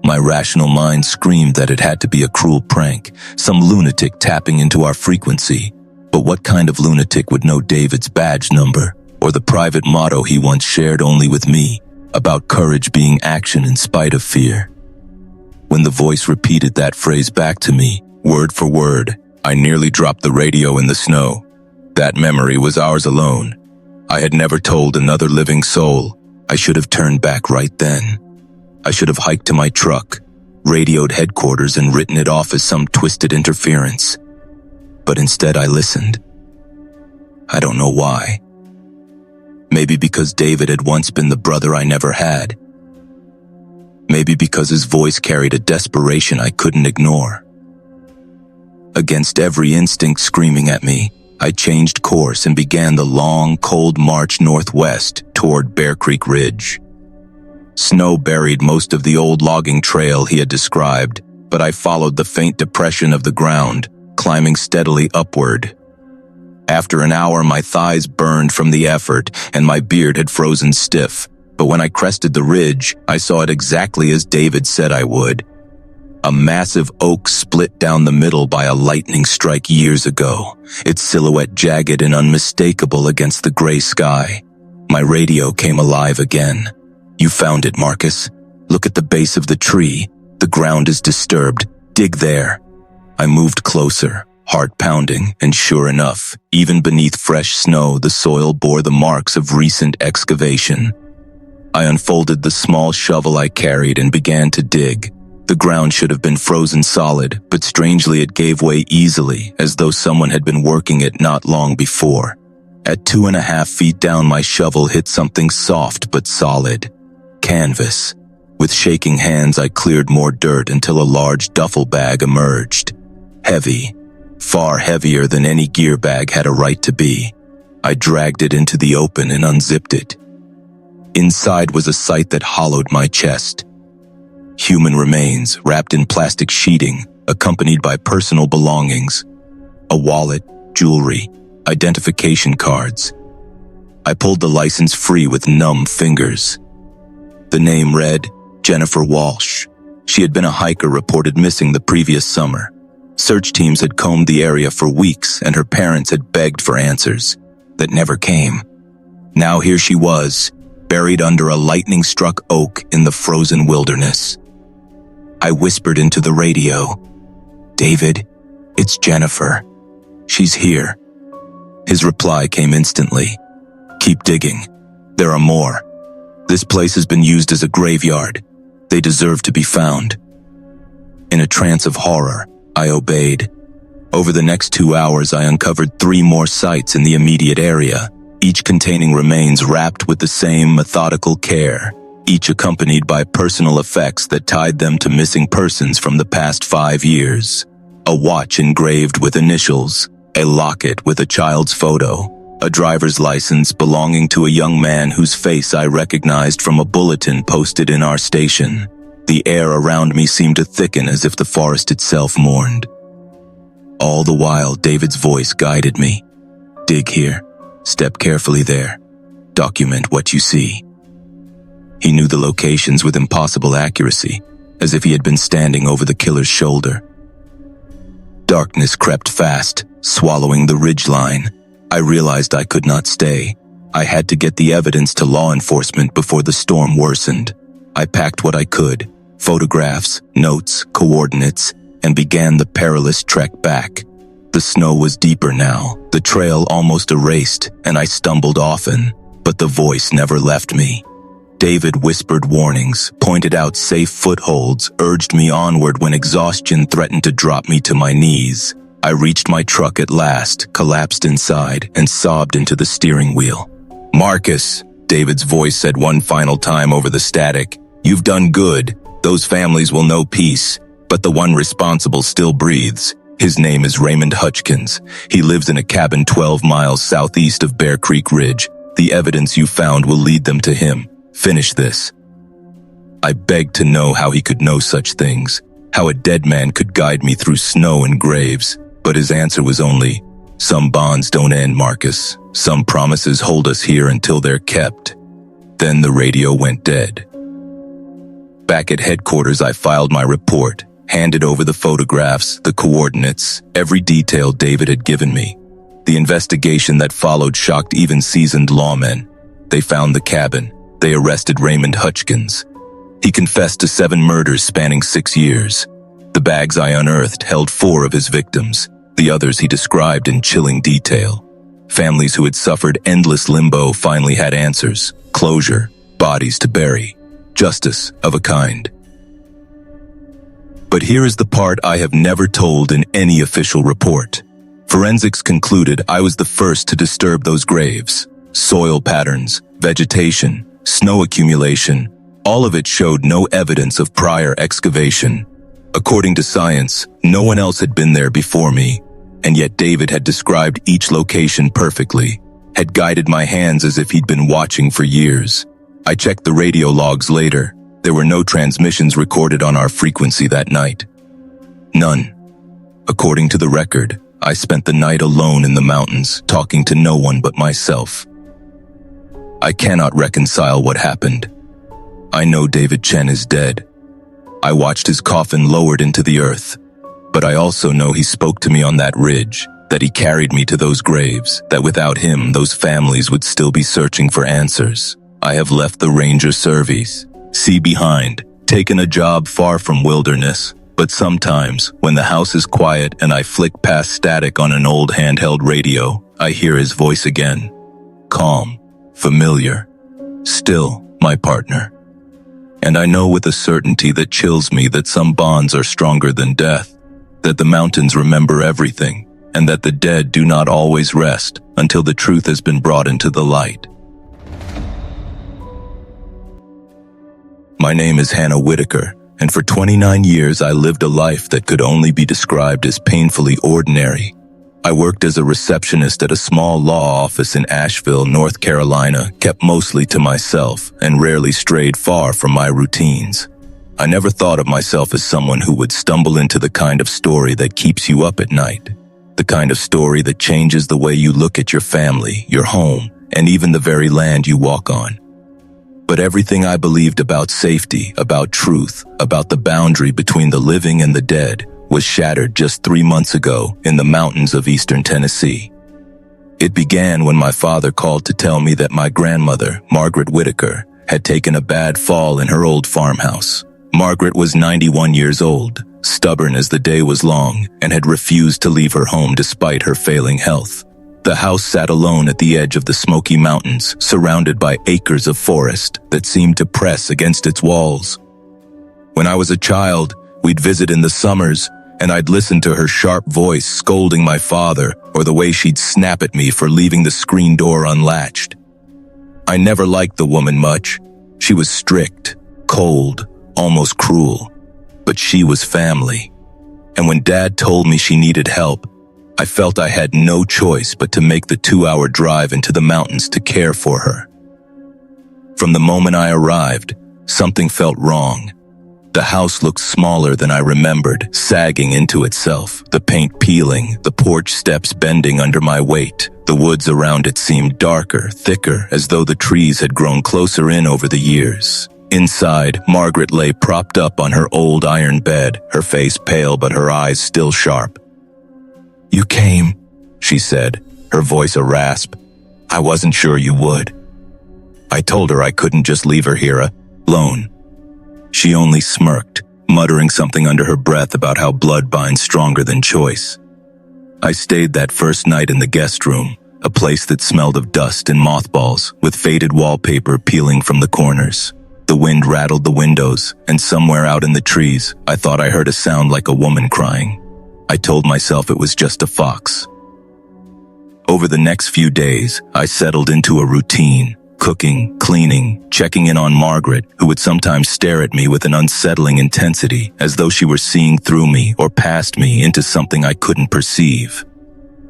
My rational mind screamed that it had to be a cruel prank, some lunatic tapping into our frequency. But what kind of lunatic would know David's badge number, or the private motto he once shared only with me, about courage being action in spite of fear? When the voice repeated that phrase back to me, word for word, I nearly dropped the radio in the snow. That memory was ours alone. I had never told another living soul. I should have turned back right then. I should have hiked to my truck, radioed headquarters and written it off as some twisted interference. But instead I listened. I don't know why. Maybe because David had once been the brother I never had. Maybe because his voice carried a desperation I couldn't ignore. Against every instinct screaming at me, I changed course and began the long, cold march northwest toward Bear Creek Ridge. Snow buried most of the old logging trail he had described, but I followed the faint depression of the ground, climbing steadily upward. After an hour, my thighs burned from the effort, and my beard had frozen stiff. But when I crested the ridge, I saw it exactly as David said I would. A massive oak split down the middle by a lightning strike years ago, its silhouette jagged and unmistakable against the gray sky. My radio came alive again. "You found it, Marcus. Look at the base of the tree. The ground is disturbed. Dig there." I moved closer, heart pounding, and sure enough, even beneath fresh snow, the soil bore the marks of recent excavation. I unfolded the small shovel I carried and began to dig. The ground should have been frozen solid, but strangely it gave way easily, as though someone had been working it not long before. At 2.5 feet down, my shovel hit something soft but solid. Canvas. With shaking hands, I cleared more dirt until a large duffel bag emerged. Heavy. Far heavier than any gear bag had a right to be. I dragged it into the open and unzipped it. Inside was a sight that hollowed my chest. Human remains wrapped in plastic sheeting, accompanied by personal belongings. A wallet, jewelry, identification cards. I pulled the license free with numb fingers. The name read, Jennifer Walsh. She had been a hiker reported missing the previous summer. Search teams had combed the area for weeks, and her parents had begged for answers that never came. Now here she was, buried under a lightning-struck oak in the frozen wilderness. I whispered into the radio, "David, it's Jennifer. She's here." His reply came instantly, "Keep digging. There are more. This place has been used as a graveyard. They deserve to be found." In a trance of horror, I obeyed. Over the next 2 hours, I uncovered 3 more sites in the immediate area, each containing remains wrapped with the same methodical care, each accompanied by personal effects that tied them to missing persons from the past 5 years. A watch engraved with initials, a locket with a child's photo, A driver's license belonging to a young man whose face I recognized from a bulletin posted in our station. The air around me seemed to thicken as if the forest itself mourned. All the while, David's voice guided me. Dig here. Step carefully there. Document what you see. He knew the locations with impossible accuracy, as if he had been standing over the killer's shoulder. Darkness crept fast, swallowing the ridgeline. I realized I could not stay. I had to get the evidence to law enforcement before the storm worsened. I packed what I could, photographs, notes, coordinates, and began the perilous trek back. The snow was deeper now, the trail almost erased, and I stumbled often, but the voice never left me. David whispered warnings, pointed out safe footholds, urged me onward when exhaustion threatened to drop me to my knees. I reached my truck at last, collapsed inside, and sobbed into the steering wheel. "Marcus," David's voice said one final time over the static, "you've done good. Those families will know peace, but the one responsible still breathes. His name is Raymond Hutchkins. He lives in a cabin 12 miles southeast of Bear Creek Ridge. The evidence you found will lead them to him. Finish this." I begged to know how he could know such things, how a dead man could guide me through snow and graves, but his answer was only, "Some bonds don't end, Marcus. Some promises hold us here until they're kept." Then the radio went dead. Back at headquarters, I filed my report, handed over the photographs, the coordinates, every detail David had given me. The investigation that followed shocked even seasoned lawmen. They found the cabin. They arrested Raymond Hutchkins. He confessed to 7 murders spanning 6 years. The bags I unearthed held 4 of his victims. The others he described in chilling detail. Families who had suffered endless limbo finally had answers, closure, bodies to bury, justice of a kind. But here is the part I have never told in any official report. Forensics concluded I was the first to disturb those graves. Soil patterns, vegetation, snow accumulation, all of it showed no evidence of prior excavation. According to science, no one else had been there before me, and yet David had described each location perfectly, had guided my hands as if he'd been watching for years. I checked the radio logs later. There were no transmissions recorded on our frequency that night. None. According to the record, I spent the night alone in the mountains, talking to no one but myself. I cannot reconcile what happened. I know David Chen is dead. I watched his coffin lowered into the earth. But I also know he spoke to me on that ridge, that he carried me to those graves, that without him, those families would still be searching for answers. I have left the ranger service, sea behind, taken a job far from wilderness. But sometimes, when the house is quiet and I flick past static on an old handheld radio, I hear his voice again. Calm, familiar, still my partner. And I know with a certainty that chills me that some bonds are stronger than death, that the mountains remember everything, and that the dead do not always rest until the truth has been brought into the light. My name is Hannah Whitaker, and for 29 years I lived a life that could only be described as painfully ordinary. I worked as a receptionist at a small law office in Asheville, North Carolina, kept mostly to myself, and rarely strayed far from my routines. I never thought of myself as someone who would stumble into the kind of story that keeps you up at night, the kind of story that changes the way you look at your family, your home, and even the very land you walk on. But everything I believed about safety, about truth, about the boundary between the living and the dead was shattered just 3 months ago in the mountains of eastern Tennessee. It began when my father called to tell me that my grandmother, Margaret Whitaker, had taken a bad fall in her old farmhouse. Margaret was 91 years old, stubborn as the day was long, and had refused to leave her home despite her failing health. The house sat alone at the edge of the Smoky Mountains, surrounded by acres of forest that seemed to press against its walls. When I was a child, we'd visit in the summers, and I'd listen to her sharp voice scolding my father, or the way she'd snap at me for leaving the screen door unlatched. I never liked the woman much. She was strict, cold, almost cruel. But she was family. And when Dad told me she needed help, I felt I had no choice but to make the 2-hour drive into the mountains to care for her. From the moment I arrived, something felt wrong. The house looked smaller than I remembered, sagging into itself, the paint peeling, the porch steps bending under my weight. The woods around it seemed darker, thicker, as though the trees had grown closer in over the years. Inside, Margaret lay propped up on her old iron bed, her face pale but her eyes still sharp. "You came," she said, her voice a rasp. "I wasn't sure you would." I told her I couldn't just leave her here alone. She only smirked, muttering something under her breath about how blood binds stronger than choice. I stayed that first night in the guest room, a place that smelled of dust and mothballs, with faded wallpaper peeling from the corners. The wind rattled the windows, and somewhere out in the trees, I thought I heard a sound like a woman crying. I told myself it was just a fox. Over the next few days, I settled into a routine. Cooking, cleaning, checking in on Margaret, who would sometimes stare at me with an unsettling intensity, as though she were seeing through me or past me into something I couldn't perceive.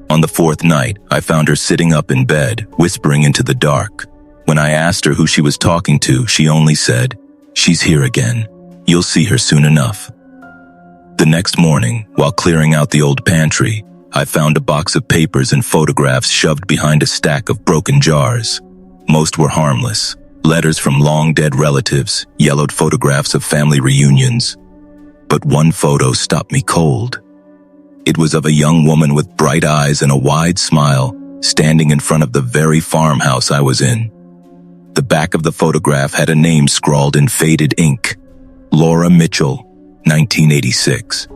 On the 4th night, I found her sitting up in bed, whispering into the dark. When I asked her who she was talking to, she only said, "She's here again. You'll see her soon enough." The next morning, while clearing out the old pantry, I found a box of papers and photographs shoved behind a stack of broken jars. Most were harmless. Letters from long-dead relatives, yellowed photographs of family reunions. But one photo stopped me cold. It was of a young woman with bright eyes and a wide smile, standing in front of the very farmhouse I was in. The back of the photograph had a name scrawled in faded ink. Laura Mitchell, 1986.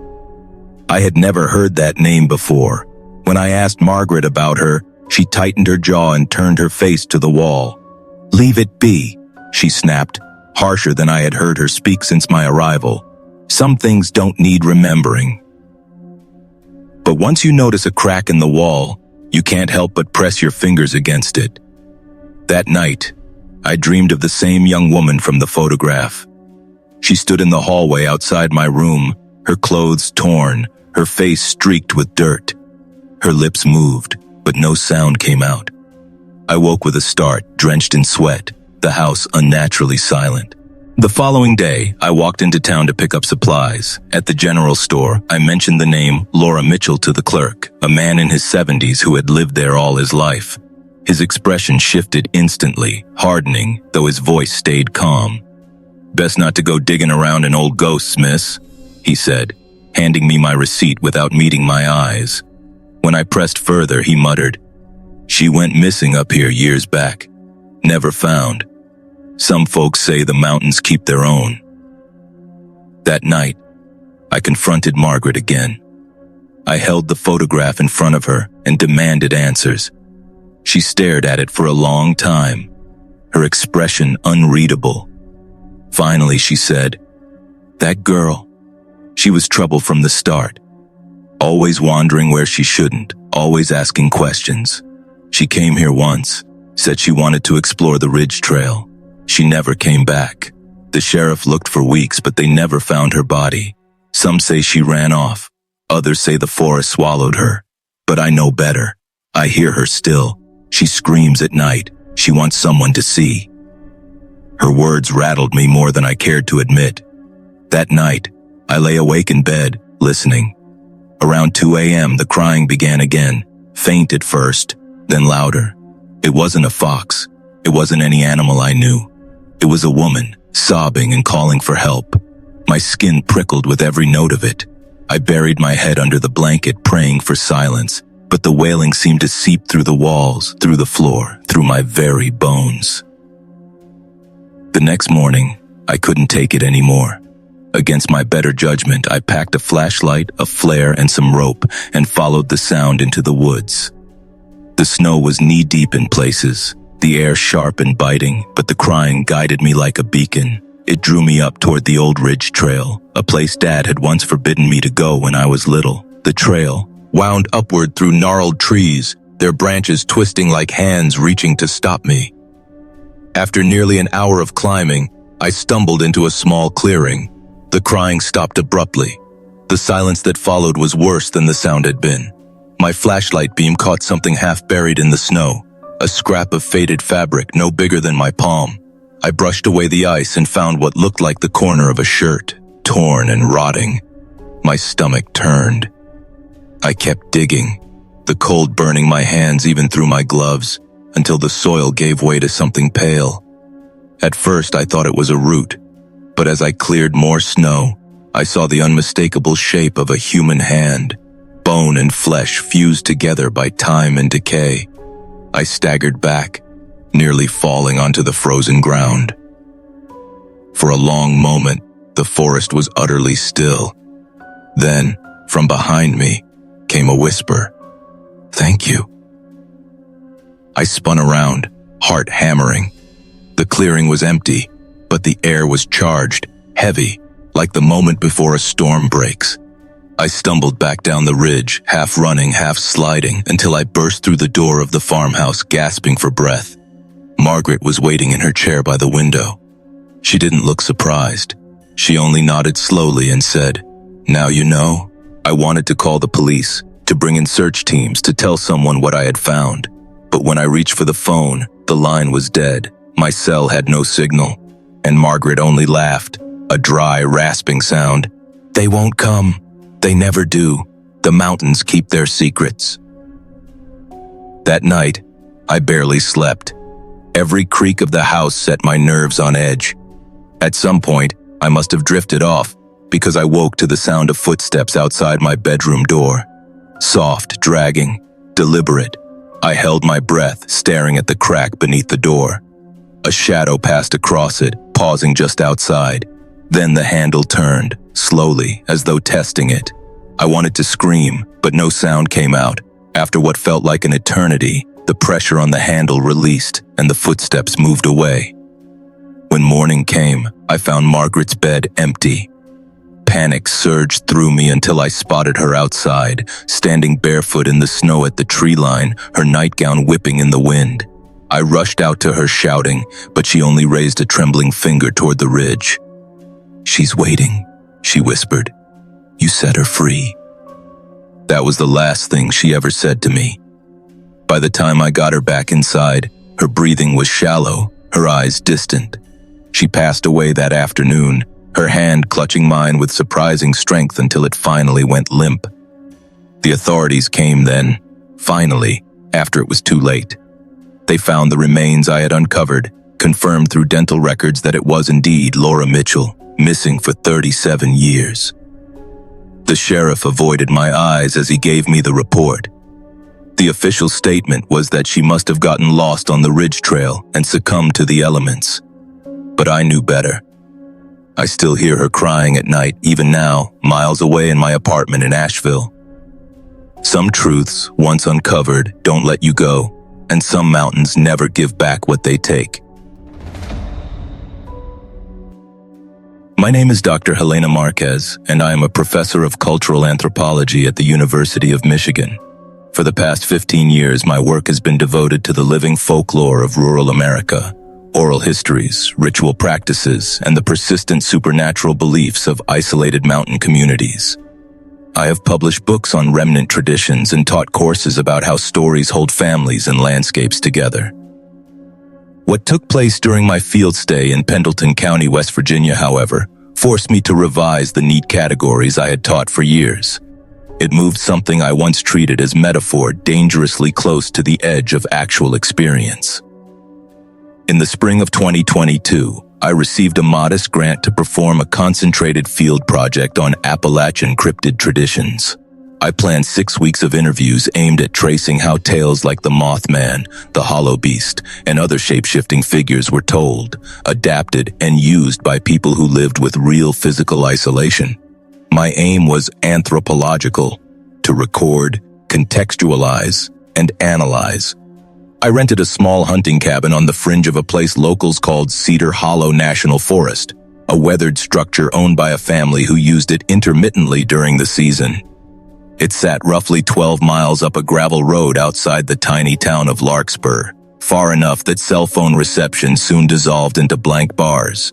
I had never heard that name before. When I asked Margaret about her, she tightened her jaw and turned her face to the wall. "Leave it be," she snapped, harsher than I had heard her speak since my arrival. "Some things don't need remembering." But once you notice a crack in the wall, you can't help but press your fingers against it. That night, I dreamed of the same young woman from the photograph. She stood in the hallway outside my room, her clothes torn, her face streaked with dirt. Her lips moved, but no sound came out. I woke with a start, drenched in sweat, the house unnaturally silent. The following day, I walked into town to pick up supplies. At the general store, I mentioned the name Laura Mitchell to the clerk, a man in his 70s who had lived there all his life. His expression shifted instantly, hardening, though his voice stayed calm. "Best not to go digging around in old ghosts, miss," he said, handing me my receipt without meeting my eyes. When I pressed further, he muttered, "She went missing up here years back. Never found. Some folks say the mountains keep their own." That night, I confronted Margaret again. I held the photograph in front of her and demanded answers. She stared at it for a long time, her expression unreadable. Finally, she said, "That girl, she was trouble from the start. Always wandering where she shouldn't, always asking questions. She came here once, said she wanted to explore the ridge trail. She never came back. The sheriff looked for weeks, but they never found her body. Some say she ran off. Others say the forest swallowed her. But I know better. I hear her still. She screams at night. She wants someone to see." Her words rattled me more than I cared to admit. That night, I lay awake in bed, listening. Around 2 a.m., the crying began again, faint at first, then louder. It wasn't a fox. It wasn't any animal I knew. It was a woman, sobbing and calling for help. My skin prickled with every note of it. I buried my head under the blanket, praying for silence, but the wailing seemed to seep through the walls, through the floor, through my very bones. The next morning, I couldn't take it anymore. Against my better judgment, I packed a flashlight, a flare, and some rope, and followed the sound into the woods. The snow was knee-deep in places, the air sharp and biting, but the crying guided me like a beacon. It drew me up toward the old ridge trail, a place Dad had once forbidden me to go when I was little. The trail wound upward through gnarled trees, their branches twisting like hands reaching to stop me. After nearly an hour of climbing, I stumbled into a small clearing. The crying stopped abruptly. The silence that followed was worse than the sound had been. My flashlight beam caught something half buried in the snow, a scrap of faded fabric no bigger than my palm. I brushed away the ice and found what looked like the corner of a shirt, torn and rotting. My stomach turned. I kept digging, the cold burning my hands even through my gloves, until the soil gave way to something pale. At first I thought it was a root, but as I cleared more snow, I saw the unmistakable shape of a human hand, bone and flesh fused together by time and decay. I staggered back, nearly falling onto the frozen ground. For a long moment, the forest was utterly still. Then, from behind me, came a whisper. "Thank you." I spun around, heart hammering. The clearing was empty, but the air was charged, heavy, like the moment before a storm breaks. I stumbled back down the ridge, half running, half sliding, until I burst through the door of the farmhouse, gasping for breath. Margaret was waiting in her chair by the window. She didn't look surprised. She only nodded slowly and said, "Now you know." I wanted to call the police, to bring in search teams, to tell someone what I had found. But when I reached for the phone, the line was dead. My cell had no signal, and Margaret only laughed, a dry, rasping sound. "They won't come. They never do. The mountains keep their secrets." That night, I barely slept. Every creak of the house set my nerves on edge. At some point, I must have drifted off, because I woke to the sound of footsteps outside my bedroom door. Soft, dragging, deliberate. I held my breath, staring at the crack beneath the door. A shadow passed across it, pausing just outside. Then the handle turned, slowly, as though testing it. I wanted to scream, but no sound came out. After what felt like an eternity, the pressure on the handle released, and the footsteps moved away. When morning came, I found Margaret's bed empty. Panic surged through me until I spotted her outside, standing barefoot in the snow at the tree line, her nightgown whipping in the wind. I rushed out to her shouting, but she only raised a trembling finger toward the ridge. "She's waiting," she whispered. "You set her free." That was the last thing she ever said to me. By the time I got her back inside, her breathing was shallow, her eyes distant. She passed away that afternoon, her hand clutching mine with surprising strength until it finally went limp. The authorities came then, finally, after it was too late. They found the remains I had uncovered, confirmed through dental records that it was indeed Laura Mitchell, missing for 37 years. The sheriff avoided my eyes as he gave me the report. The official statement was that she must have gotten lost on the ridge trail and succumbed to the elements. But I knew better. I still hear her crying at night, even now, miles away in my apartment in Asheville. Some truths, once uncovered, don't let you go, and some mountains never give back what they take. My name is Dr. Helena Marquez, and I am a professor of cultural anthropology at the University of Michigan. For the past 15 years, my work has been devoted to the living folklore of rural America, oral histories, ritual practices, and the persistent supernatural beliefs of isolated mountain communities. I have published books on remnant traditions and taught courses about how stories hold families and landscapes together. What took place during my field stay in Pendleton County, West Virginia, however, forced me to revise the neat categories I had taught for years. It moved something I once treated as metaphor dangerously close to the edge of actual experience. In the spring of 2022, I received a modest grant to perform a concentrated field project on Appalachian cryptid traditions. I planned 6 weeks of interviews aimed at tracing how tales like the Mothman, the Hollow Beast, and other shape-shifting figures were told, adapted, and used by people who lived with real physical isolation. My aim was anthropological, to record, contextualize, and analyze. I rented a small hunting cabin on the fringe of a place locals called Cedar Hollow National Forest, a weathered structure owned by a family who used it intermittently during the season. It sat roughly 12 miles up a gravel road outside the tiny town of Larkspur, far enough that cell phone reception soon dissolved into blank bars.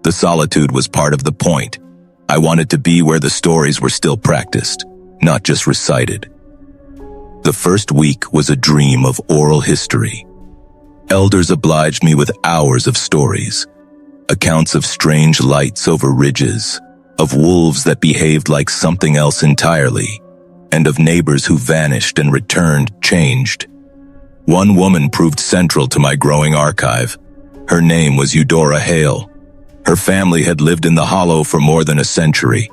The solitude was part of the point. I wanted to be where the stories were still practiced, not just recited. The first week was a dream of oral history. Elders obliged me with hours of stories, accounts of strange lights over ridges, of wolves that behaved like something else entirely, and of neighbors who vanished and returned changed. One woman proved central to my growing archive. Her name was Eudora Hale. Her family had lived in the hollow for more than a century.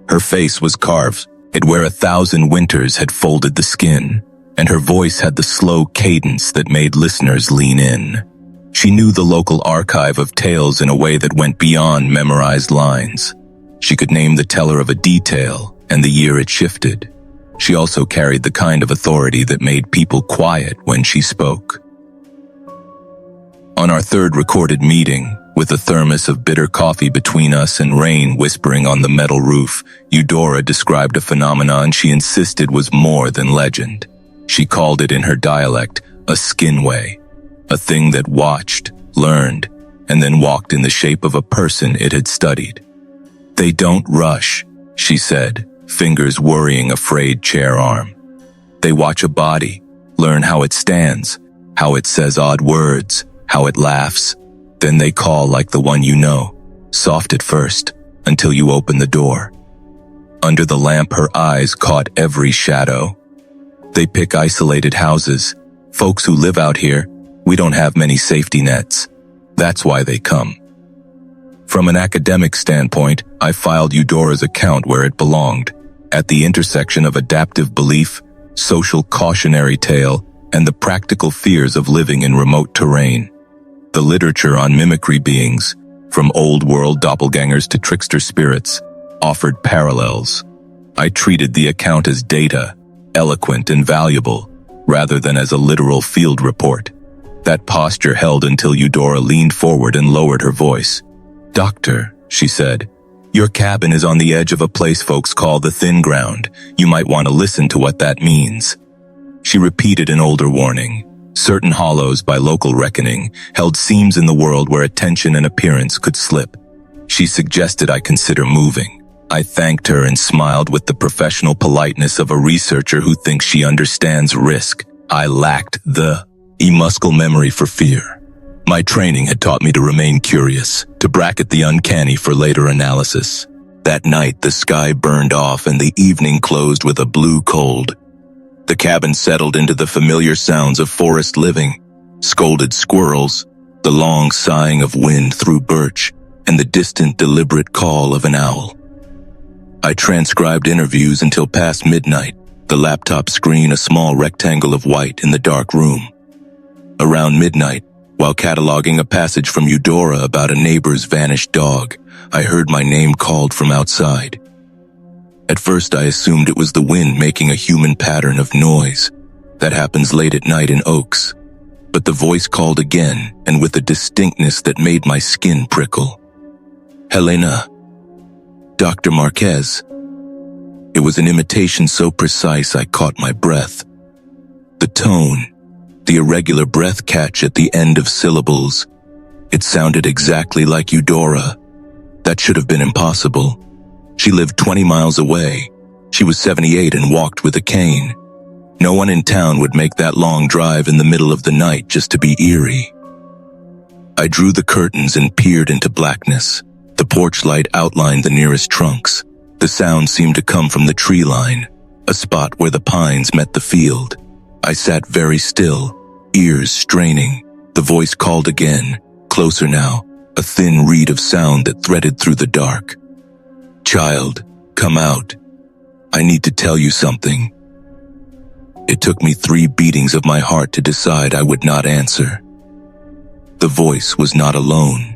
Her face was carved, where 1,000 winters had folded the skin, and her voice had the slow cadence that made listeners lean in. She knew the local archive of tales in a way that went beyond memorized lines. She could name the teller of a detail and the year it shifted. She also carried the kind of authority that made people quiet when she spoke. On our third recorded meeting, with a thermos of bitter coffee between us and rain whispering on the metal roof, Eudora described a phenomenon she insisted was more than legend. She called it in her dialect a skinway, a thing that watched, learned, and then walked in the shape of a person it had studied. "They don't rush," she said, fingers worrying a frayed chair arm. "They watch a body, learn how it stands, how it says odd words, how it laughs. Then they call like the one you know, soft at first, until you open the door." Under the lamp, her eyes caught every shadow. "They pick isolated houses. Folks who live out here, we don't have many safety nets. That's why they come." From an academic standpoint, I filed Eudora's account where it belonged, at the intersection of adaptive belief, social cautionary tale, and the practical fears of living in remote terrain. The literature on mimicry beings, from old-world doppelgängers to trickster spirits, offered parallels. I treated the account as data, eloquent and valuable, rather than as a literal field report. That posture held until Eudora leaned forward and lowered her voice. "Doctor," she said, "your cabin is on the edge of a place folks call the thin ground. You might want to listen to what that means." She repeated an older warning. Certain hollows, by local reckoning, held seams in the world where attention and appearance could slip. She suggested I consider moving. I thanked her and smiled with the professional politeness of a researcher who thinks she understands risk. I lacked the muscle memory for fear. My training had taught me to remain curious, to bracket the uncanny for later analysis. That night, the sky burned off and the evening closed with a blue cold. The cabin settled into the familiar sounds of forest living, scolded squirrels, the long sighing of wind through birch, and the distant deliberate call of an owl. I transcribed interviews until past midnight, the laptop screen a small rectangle of white in the dark room. Around midnight, while cataloging a passage from Eudora about a neighbor's vanished dog, I heard my name called from outside. At first I assumed it was the wind making a human pattern of noise. That happens late at night in oaks. But the voice called again, and with a distinctness that made my skin prickle. "Helena. Dr. Marquez." It was an imitation so precise I caught my breath. The tone, the irregular breath catch at the end of syllables. It sounded exactly like Eudora. That should have been impossible. She lived 20 miles away. She was 78 and walked with a cane. No one in town would make that long drive in the middle of the night just to be eerie. I drew the curtains and peered into blackness. The porch light outlined the nearest trunks. The sound seemed to come from the tree line, a spot where the pines met the field. I sat very still, ears straining. The voice called again, closer now, a thin reed of sound that threaded through the dark. "Child, come out. I need to tell you something." It took me 3 beatings of my heart to decide I would not answer. The voice was not alone.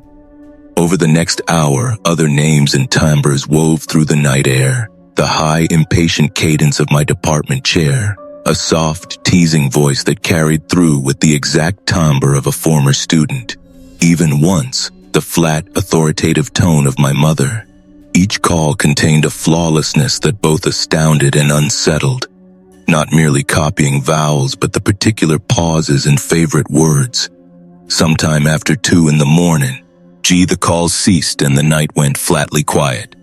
Over the next hour, other names and timbres wove through the night air. The high, impatient cadence of my department chair. A soft, teasing voice that carried through with the exact timbre of a former student. Even once, the flat, authoritative tone of my mother. Each call contained a flawlessness that both astounded and unsettled. Not merely copying vowels, but the particular pauses and favorite words. Sometime after 2 in the morning, the calls ceased and the night went flatly quiet.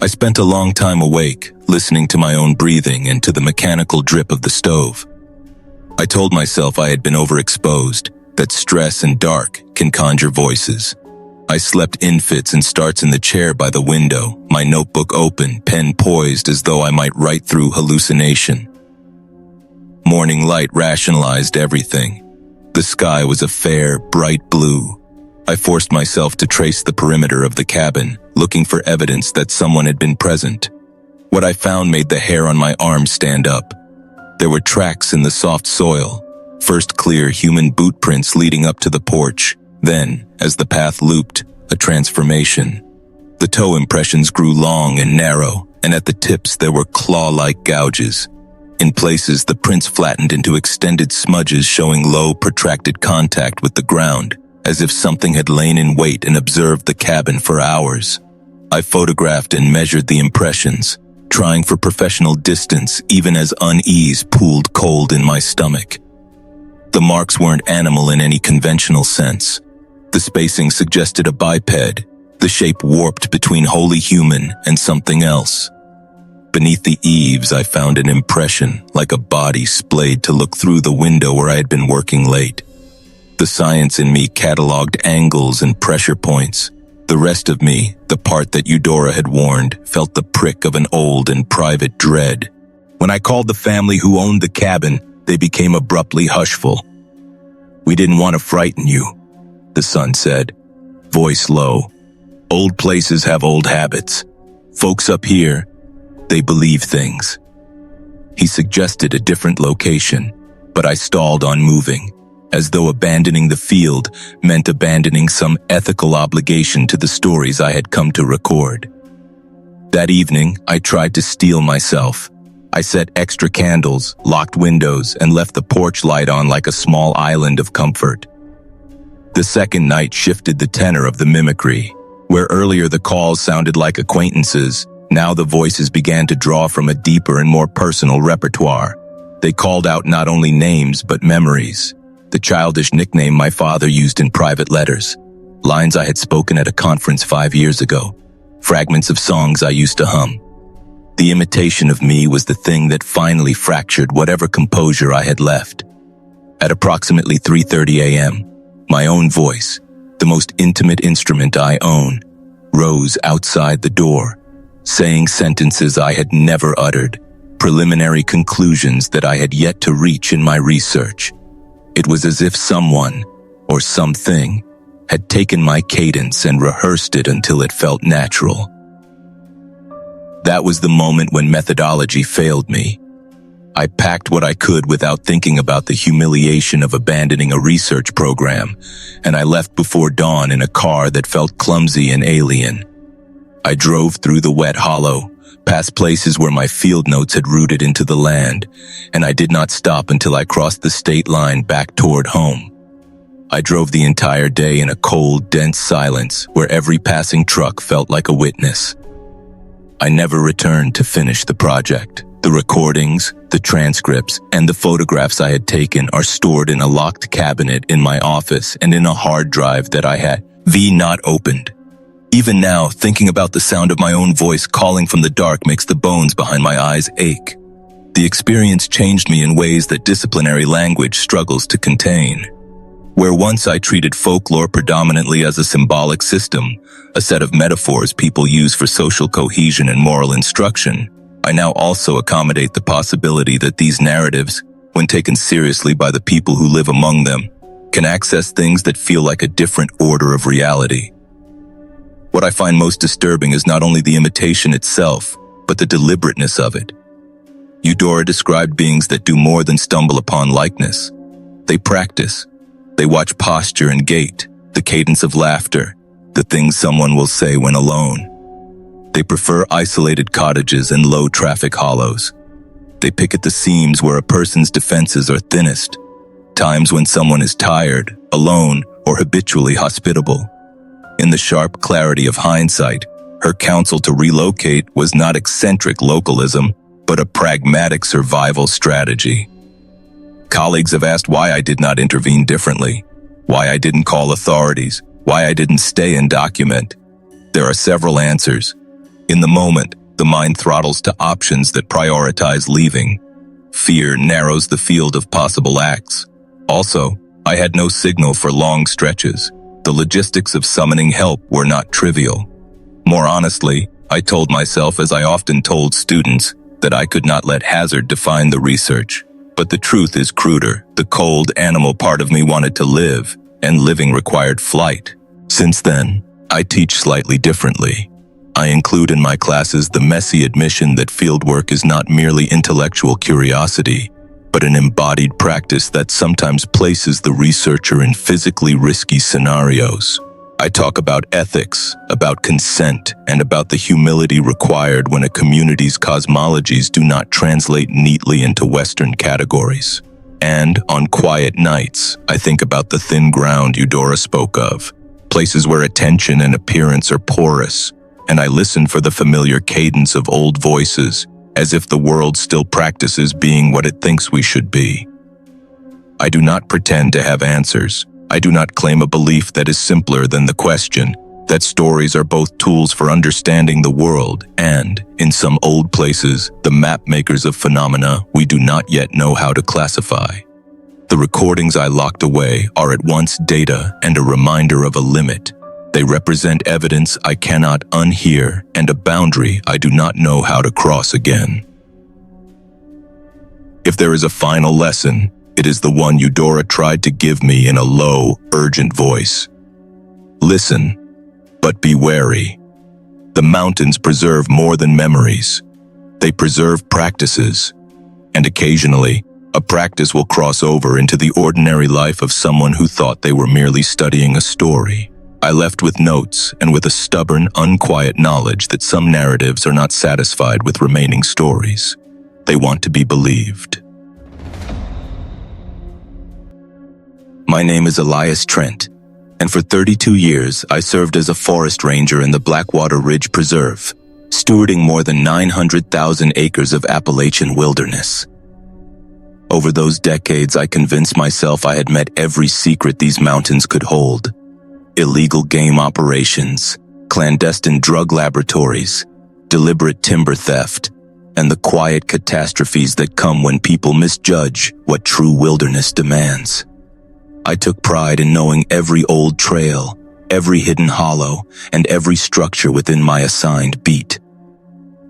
I spent a long time awake, listening to my own breathing and to the mechanical drip of the stove. I told myself I had been overexposed, that stress and dark can conjure voices. I slept in fits and starts in the chair by the window, my notebook open, pen poised as though I might write through hallucination. Morning light rationalized everything. The sky was a fair, bright blue. I forced myself to trace the perimeter of the cabin, looking for evidence that someone had been present. What I found made the hair on my arms stand up. There were tracks in the soft soil, first clear human boot prints leading up to the porch. Then, as the path looped, a transformation. The toe impressions grew long and narrow, and at the tips there were claw-like gouges. In places, the prints flattened into extended smudges showing low, protracted contact with the ground, as if something had lain in wait and observed the cabin for hours. I photographed and measured the impressions, trying for professional distance even as unease pooled cold in my stomach. The marks weren't animal in any conventional sense. The spacing suggested a biped, the shape warped between wholly human and something else. Beneath the eaves, I found an impression, like a body splayed to look through the window where I had been working late. The science in me cataloged angles and pressure points. The rest of me, the part that Eudora had warned, felt the prick of an old and private dread. When I called the family who owned the cabin, they became abruptly hushful. "We didn't want to frighten you," the son said, voice low. "Old places have old habits. Folks up here, they believe things." He suggested a different location, but I stalled on moving, as though abandoning the field meant abandoning some ethical obligation to the stories I had come to record. That evening, I tried to steel myself. I set extra candles, locked windows, and left the porch light on like a small island of comfort. The second night shifted the tenor of the mimicry. Where earlier the calls sounded like acquaintances, now the voices began to draw from a deeper and more personal repertoire. They called out not only names but memories. The childish nickname my father used in private letters, lines I had spoken at a conference 5 years ago, fragments of songs I used to hum. The imitation of me was the thing that finally fractured whatever composure I had left. At approximately 3:30 a.m., my own voice, the most intimate instrument I own, rose outside the door, saying sentences I had never uttered, preliminary conclusions that I had yet to reach in my research. It was as if someone, or something, had taken my cadence and rehearsed it until it felt natural. That was the moment when methodology failed me. I packed what I could without thinking about the humiliation of abandoning a research program, and I left before dawn in a car that felt clumsy and alien. I drove through the wet hollow, past places where my field notes had rooted into the land, and I did not stop until I crossed the state line back toward home. I drove the entire day in a cold, dense silence where every passing truck felt like a witness. I never returned to finish the project. The recordings, the transcripts, and the photographs I had taken are stored in a locked cabinet in my office and in a hard drive that I had not opened. Even now, thinking about the sound of my own voice calling from the dark makes the bones behind my eyes ache. The experience changed me in ways that disciplinary language struggles to contain. Where once I treated folklore predominantly as a symbolic system, a set of metaphors people use for social cohesion and moral instruction, I now also accommodate the possibility that these narratives, when taken seriously by the people who live among them, can access things that feel like a different order of reality. What I find most disturbing is not only the imitation itself, but the deliberateness of it. Eudora described beings that do more than stumble upon likeness. They practice. They watch posture and gait, the cadence of laughter, the things someone will say when alone. They prefer isolated cottages and low-traffic hollows. They pick at the seams where a person's defenses are thinnest, times when someone is tired, alone, or habitually hospitable. In the sharp clarity of hindsight, her counsel to relocate was not eccentric localism, but a pragmatic survival strategy. Colleagues have asked why I did not intervene differently, why I didn't call authorities, why I didn't stay and document. There are several answers. In the moment, The mind throttles to options that prioritize leaving. Fear narrows the field of possible acts. Also, I had no signal for long stretches. The logistics of summoning help were not trivial. More honestly, I told myself, as I often told students, that I could not let hazard define the research. But the truth is cruder. The cold animal part of me wanted to live, and living required flight. Since then, I teach slightly differently. I include in my classes the messy admission that fieldwork is not merely intellectual curiosity, but an embodied practice that sometimes places the researcher in physically risky scenarios. I talk about ethics, about consent, and about the humility required when a community's cosmologies do not translate neatly into Western categories. And, on quiet nights, I think about the thin ground Eudora spoke of, places where attention and appearance are porous, and I listen for the familiar cadence of old voices, as if the world still practices being what it thinks we should be. I do not pretend to have answers. I do not claim a belief that is simpler than the question, that stories are both tools for understanding the world and, in some old places, the map makers of phenomena we do not yet know how to classify. The recordings I locked away are at once data and a reminder of a limit. They represent evidence I cannot unhear and a boundary I do not know how to cross again. If there is a final lesson, it is the one Eudora tried to give me in a low, urgent voice. Listen, but be wary. The mountains preserve more than memories. They preserve practices. And occasionally, a practice will cross over into the ordinary life of someone who thought they were merely studying a story. I left with notes and with a stubborn, unquiet knowledge that some narratives are not satisfied with remaining stories. They want to be believed. My name is Elias Trent, and for 32 years I served as a forest ranger in the Blackwater Ridge Preserve, stewarding more than 900,000 acres of Appalachian wilderness. Over those decades, I convinced myself I had met every secret these mountains could hold. Illegal game operations, clandestine drug laboratories, deliberate timber theft, and the quiet catastrophes that come when people misjudge what true wilderness demands. I took pride in knowing every old trail, every hidden hollow, and every structure within my assigned beat.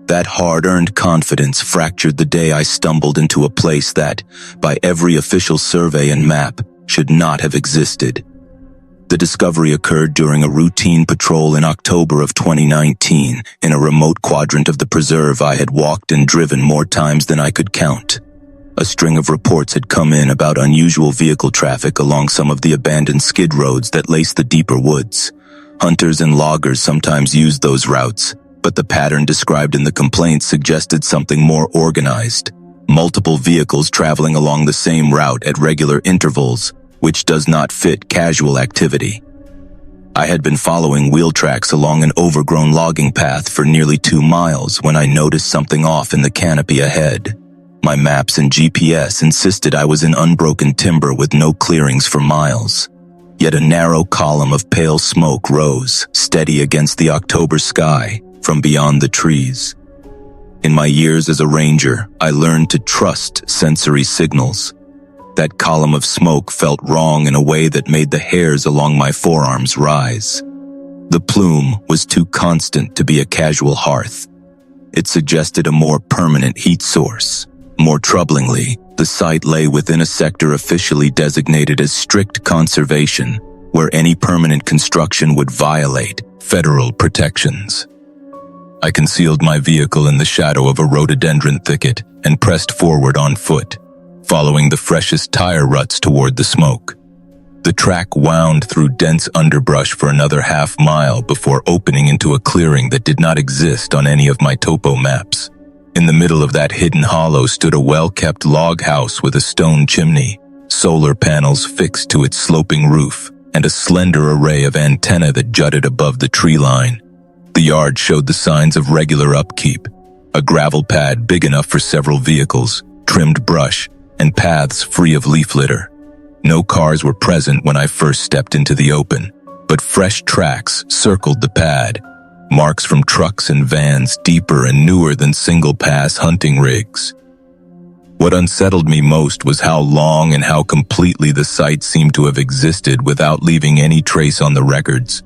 That hard-earned confidence fractured the day I stumbled into a place that, by every official survey and map, should not have existed. The discovery occurred during a routine patrol in October of 2019 in a remote quadrant of the preserve I had walked and driven more times than I could count. A string of reports had come in about unusual vehicle traffic along some of the abandoned skid roads that lace the deeper woods. Hunters and loggers sometimes used those routes, but the pattern described in the complaints suggested something more organized. Multiple vehicles traveling along the same route at regular intervals, which does not fit casual activity. I had been following wheel tracks along an overgrown logging path for nearly 2 miles when I noticed something off in the canopy ahead. My maps and GPS insisted I was in unbroken timber with no clearings for miles. Yet a narrow column of pale smoke rose, steady against the October sky, from beyond the trees. In my years as a ranger, I learned to trust sensory signals. That column of smoke felt wrong in a way that made the hairs along my forearms rise. The plume was too constant to be a casual hearth. It suggested a more permanent heat source. More troublingly, the site lay within a sector officially designated as strict conservation, where any permanent construction would violate federal protections. I concealed my vehicle in the shadow of a rhododendron thicket and pressed forward on foot, following the freshest tire ruts toward the smoke. The track wound through dense underbrush for another half-mile before opening into a clearing that did not exist on any of my topo maps. In the middle of that hidden hollow stood a well-kept log house with a stone chimney, solar panels fixed to its sloping roof, and a slender array of antennae that jutted above the tree line. The yard showed the signs of regular upkeep: a gravel pad big enough for several vehicles, trimmed brush, and paths free of leaf litter. No cars were present when I first stepped into the open, but fresh tracks circled the pad, marks from trucks and vans deeper and newer than single-pass hunting rigs. What unsettled me most was how long and how completely the site seemed to have existed without leaving any trace on the records.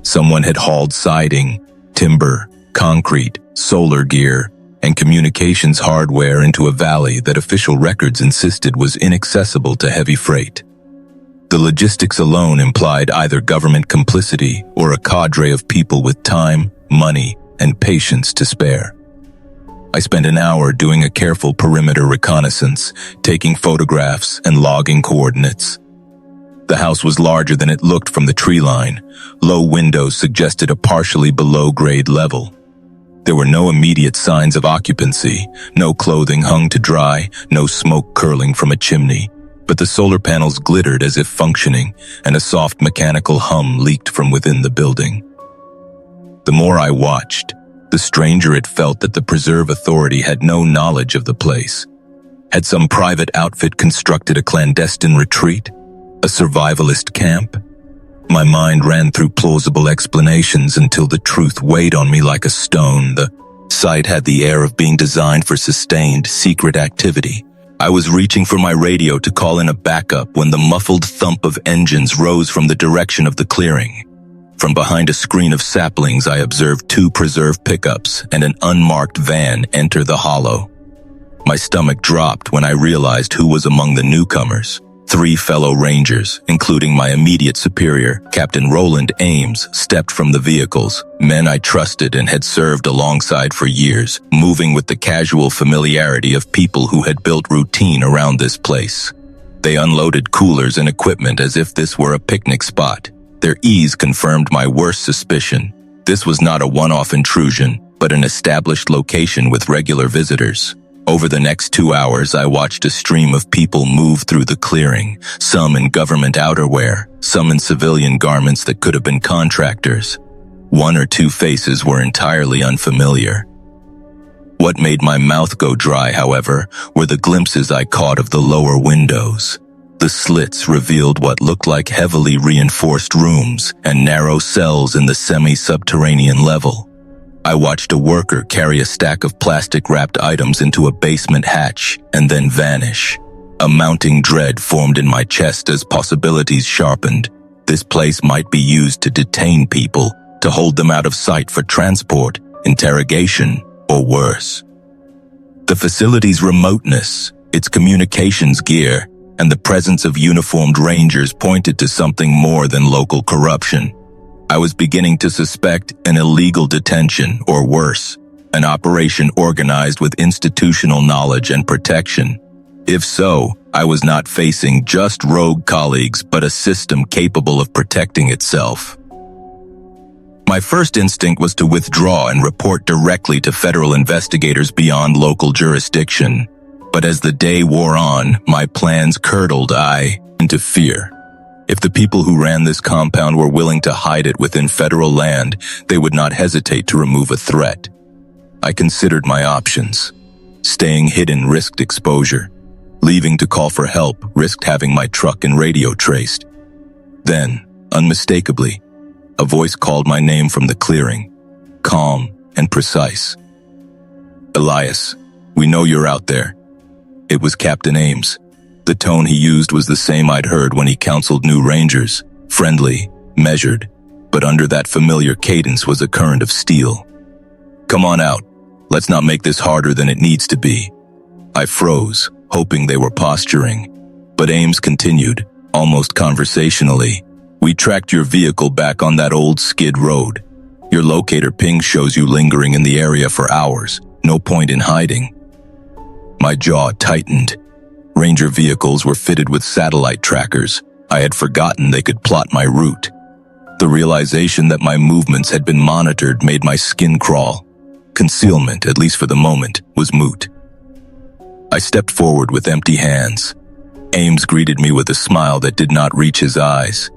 Someone had hauled siding, timber, concrete, solar gear, and communications hardware into a valley that official records insisted was inaccessible to heavy freight. The logistics alone implied either government complicity or a cadre of people with time, money, and patience to spare. I spent an hour doing a careful perimeter reconnaissance, taking photographs and logging coordinates. The house was larger than it looked from the tree line. Low windows suggested a partially below-grade level. There were no immediate signs of occupancy, no clothing hung to dry, no smoke curling from a chimney, but the solar panels glittered as if functioning, and a soft mechanical hum leaked from within the building. The more I watched, the stranger it felt that the Preserve Authority had no knowledge of the place. Had some private outfit constructed a clandestine retreat? A survivalist camp? My mind ran through plausible explanations until the truth weighed on me like a stone. The site had the air of being designed for sustained, secret activity. I was reaching for my radio to call in a backup when the muffled thump of engines rose from the direction of the clearing. From behind a screen of saplings, I observed 2 Preserve pickups and an unmarked van enter the hollow. My stomach dropped when I realized who was among the newcomers. 3 fellow rangers, including my immediate superior, Captain Roland Ames, stepped from the vehicles, men I trusted and had served alongside for years, moving with the casual familiarity of people who had built routine around this place. They unloaded coolers and equipment as if this were a picnic spot. Their ease confirmed my worst suspicion. This was not a one-off intrusion, but an established location with regular visitors. Over the next 2 hours, I watched a stream of people move through the clearing, some in government outerwear, some in civilian garments that could have been contractors. 1 or 2 faces were entirely unfamiliar. What made my mouth go dry, however, were the glimpses I caught of the lower windows. The slits revealed what looked like heavily reinforced rooms and narrow cells in the semi-subterranean level. I watched a worker carry a stack of plastic-wrapped items into a basement hatch and then vanish. A mounting dread formed in my chest as possibilities sharpened. This place might be used to detain people, to hold them out of sight for transport, interrogation, or worse. The facility's remoteness, its communications gear, and the presence of uniformed rangers pointed to something more than local corruption. I was beginning to suspect an illegal detention, or worse, an operation organized with institutional knowledge and protection. If so, I was not facing just rogue colleagues, but a system capable of protecting itself. My first instinct was to withdraw and report directly to federal investigators beyond local jurisdiction. But as the day wore on, my plans curdled into fear. If the people who ran this compound were willing to hide it within federal land, they would not hesitate to remove a threat. I considered my options. Staying hidden risked exposure. Leaving to call for help risked having my truck and radio traced. Then, unmistakably, a voice called my name from the clearing, calm and precise. "Elias, we know you're out there." It was Captain Ames. The tone he used was the same I'd heard when he counseled new rangers, friendly, measured, but under that familiar cadence was a current of steel. "Come on out. Let's not make this harder than it needs to be." I froze, hoping they were posturing, but Ames continued, almost conversationally. "We tracked your vehicle back on that old skid road. Your locator ping shows you lingering in the area for hours. No point in hiding." My jaw tightened. Ranger vehicles were fitted with satellite trackers. I had forgotten they could plot my route. The realization that my movements had been monitored made my skin crawl. Concealment, at least for the moment, was moot. I stepped forward with empty hands. Ames greeted me with a smile that did not reach his eyes.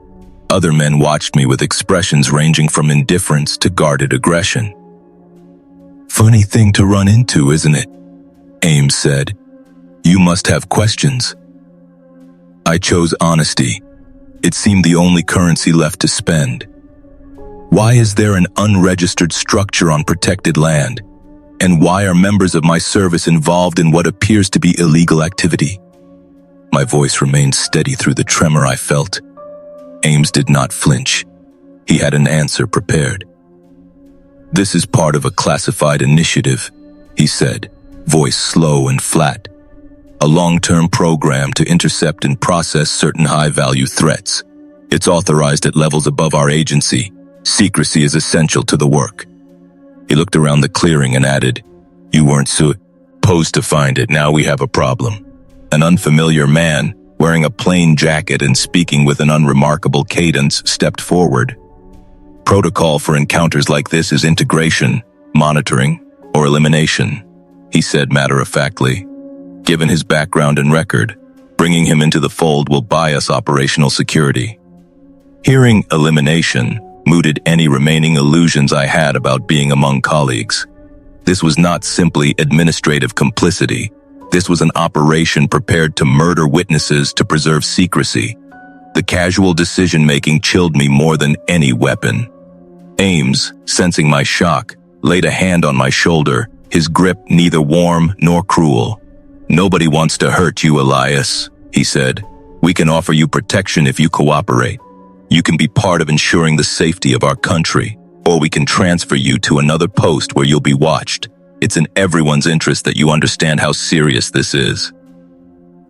Other men watched me with expressions ranging from indifference to guarded aggression. "Funny thing to run into, isn't it?" Ames said. "You must have questions." I chose honesty. It seemed the only currency left to spend. Why is there an unregistered structure on protected land? And why are members of my service involved in what appears to be illegal activity? My voice remained steady through the tremor I felt. Ames did not flinch. He had an answer prepared. "This is part of a classified initiative," he said, voice slow and flat. "A long-term program to intercept and process certain high-value threats. It's authorized at levels above our agency. Secrecy is essential to the work." He looked around the clearing and added, "You weren't supposed to find it. Now we have a problem." An unfamiliar man, wearing a plain jacket and speaking with an unremarkable cadence, stepped forward. "Protocol for encounters like this is integration, monitoring, or elimination," he said matter-of-factly. Given his background and record, bringing him into the fold will buy us operational security. Hearing elimination mooted any remaining illusions I had about being among colleagues. This was not simply administrative complicity. This was an operation prepared to murder witnesses to preserve secrecy. The casual decision-making chilled me more than any weapon. Ames, sensing my shock, laid a hand on my shoulder, his grip neither warm nor cruel. "Nobody wants to hurt you, Elias," he said. "We can offer you protection if you cooperate. You can be part of ensuring the safety of our country, or we can transfer you to another post where you'll be watched. It's in everyone's interest that you understand how serious this is."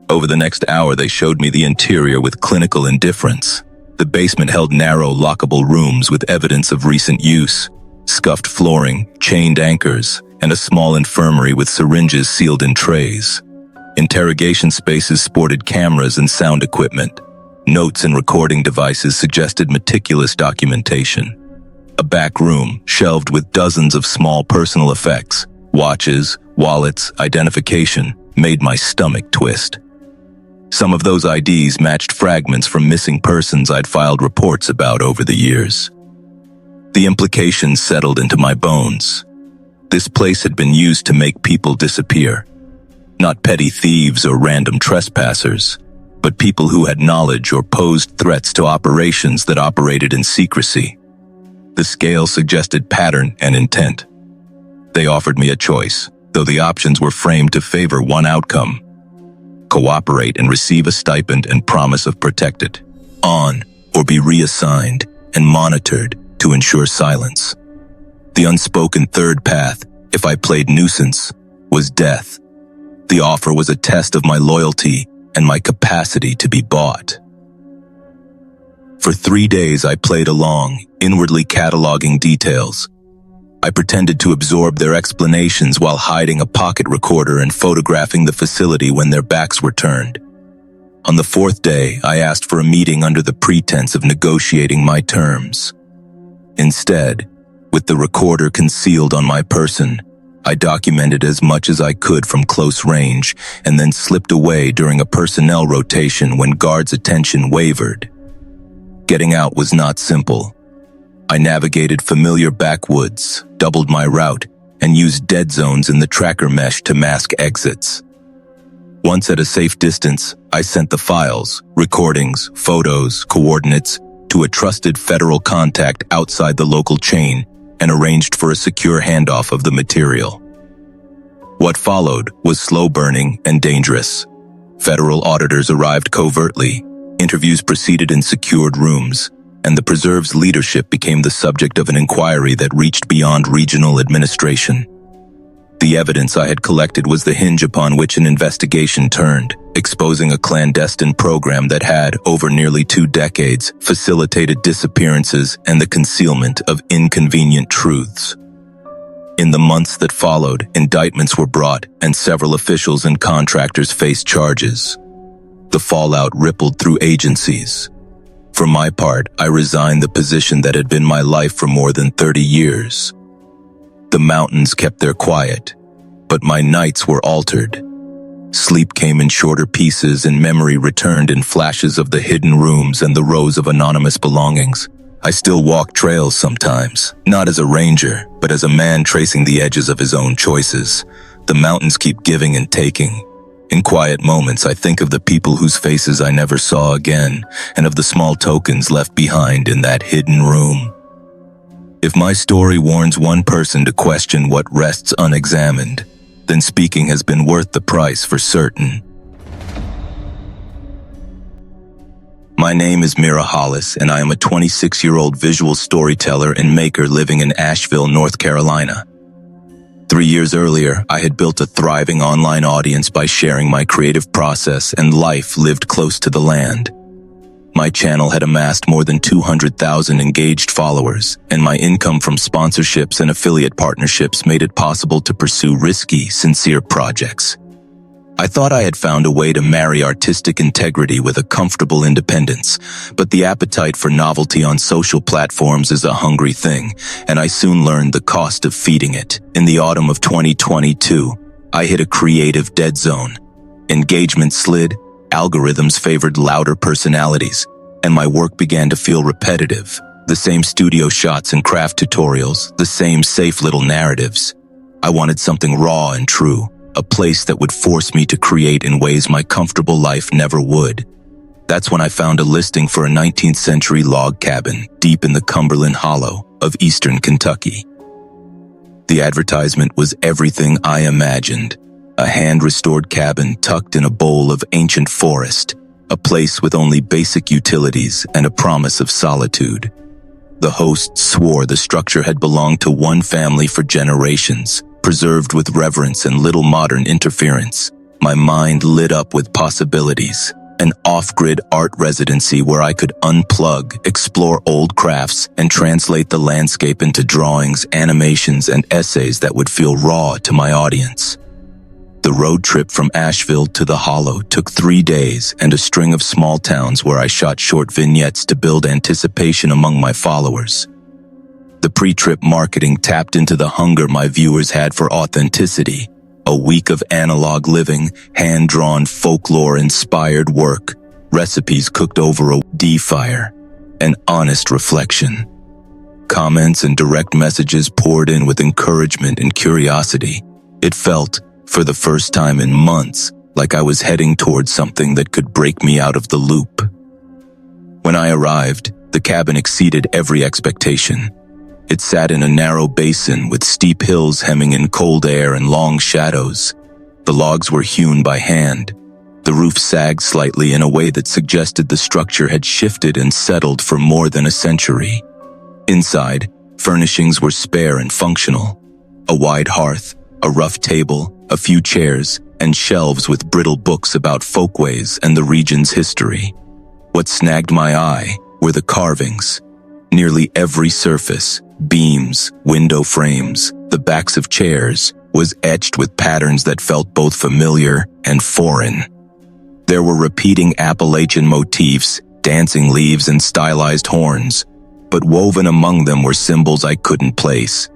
Over the next hour, they showed me the interior with clinical indifference. The basement held narrow, lockable rooms with evidence of recent use, scuffed flooring, chained anchors, and a small infirmary with syringes sealed in trays. Interrogation spaces sported cameras and sound equipment. Notes and recording devices suggested meticulous documentation. A back room, shelved with dozens of small personal effects, watches, wallets, identification, made my stomach twist. Some of those IDs matched fragments from missing persons I'd filed reports about over the years. The implications settled into my bones. This place had been used to make people disappear. Not petty thieves or random trespassers, but people who had knowledge or posed threats to operations that operated in secrecy. The scale suggested pattern and intent. They offered me a choice, though the options were framed to favor one outcome: cooperate and receive a stipend and promise of protected, on, or be reassigned and monitored to ensure silence. The unspoken third path, if I played nuisance, was death. The offer was a test of my loyalty and my capacity to be bought. For 3 days I played along, inwardly cataloging details. I pretended to absorb their explanations while hiding a pocket recorder and photographing the facility when their backs were turned. On the 4th day, I asked for a meeting under the pretense of negotiating my terms. Instead, with the recorder concealed on my person, I documented as much as I could from close range and then slipped away during a personnel rotation when guards' attention wavered. Getting out was not simple. I navigated familiar backwoods, doubled my route, and used dead zones in the tracker mesh to mask exits. Once at a safe distance, I sent the files, recordings, photos, coordinates, to a trusted federal contact outside the local chain and arranged for a secure handoff of the material. What followed was slow-burning and dangerous. Federal auditors arrived covertly, interviews proceeded in secured rooms, and the preserve's leadership became the subject of an inquiry that reached beyond regional administration. The evidence I had collected was the hinge upon which an investigation turned, exposing a clandestine program that had, over nearly 2 decades, facilitated disappearances and the concealment of inconvenient truths. In the months that followed, indictments were brought and several officials and contractors faced charges. The fallout rippled through agencies. For my part, I resigned the position that had been my life for more than 30 years. The mountains kept their quiet, but my nights were altered. Sleep came in shorter pieces and memory returned in flashes of the hidden rooms and the rows of anonymous belongings. I still walk trails sometimes, not as a ranger, but as a man tracing the edges of his own choices. The mountains keep giving and taking. In quiet moments, I think of the people whose faces I never saw again, and of the small tokens left behind in that hidden room. If my story warns one person to question what rests unexamined, then speaking has been worth the price for certain. My name is Mira Hollis, and I am a 26-year-old visual storyteller and maker living in Asheville, North Carolina. 3 years earlier, I had built a thriving online audience by sharing my creative process and life lived close to the land. My channel had amassed more than 200,000 engaged followers, and my income from sponsorships and affiliate partnerships made it possible to pursue risky, sincere projects. I thought I had found a way to marry artistic integrity with a comfortable independence, but the appetite for novelty on social platforms is a hungry thing, and I soon learned the cost of feeding it. In the autumn of 2022, I hit a creative dead zone. Engagement slid, algorithms favored louder personalities, and my work began to feel repetitive. The same studio shots and craft tutorials, the same safe little narratives. I wanted something raw and true, a place that would force me to create in ways my comfortable life never would. That's when I found a listing for a 19th century log cabin deep in the Cumberland Hollow of eastern Kentucky. The advertisement was everything I imagined. A hand-restored cabin tucked in a bowl of ancient forest, a place with only basic utilities and a promise of solitude. The host swore the structure had belonged to one family for generations, preserved with reverence and little modern interference. My mind lit up with possibilities. An off-grid art residency where I could unplug, explore old crafts, and translate the landscape into drawings, animations, and essays that would feel raw to my audience. The road trip from Asheville to the Hollow took 3 days and a string of small towns where I shot short vignettes to build anticipation among my followers. The pre-trip marketing tapped into the hunger my viewers had for authenticity. A week of analog living, hand-drawn folklore-inspired work, recipes cooked over a fire, and honest reflection. Comments and direct messages poured in with encouragement and curiosity. It felt, for the first time in months, like I was heading towards something that could break me out of the loop. When I arrived, the cabin exceeded every expectation. It sat in a narrow basin with steep hills hemming in cold air and long shadows. The logs were hewn by hand. The roof sagged slightly in a way that suggested the structure had shifted and settled for more than a century. Inside, furnishings were spare and functional. A wide hearth, a rough table, a few chairs, and shelves with brittle books about folkways and the region's history. What snagged my eye were the carvings. Nearly every surface, beams, window frames, the backs of chairs, was etched with patterns that felt both familiar and foreign. There were repeating Appalachian motifs, dancing leaves and stylized horns, but woven among them were symbols I couldn't place.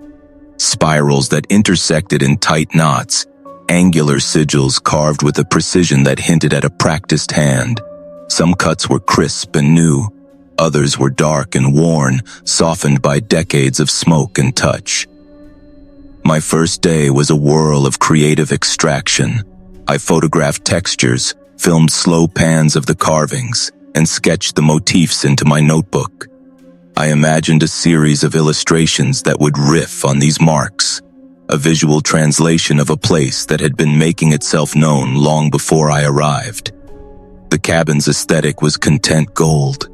Spirals that intersected in tight knots, angular sigils carved with a precision that hinted at a practiced hand. Some cuts were crisp and new, others were dark and worn, softened by decades of smoke and touch. My first day was a whirl of creative extraction. I photographed textures, filmed slow pans of the carvings, and sketched the motifs into my notebook. I imagined a series of illustrations that would riff on these marks, a visual translation of a place that had been making itself known long before I arrived. The cabin's aesthetic was content gold.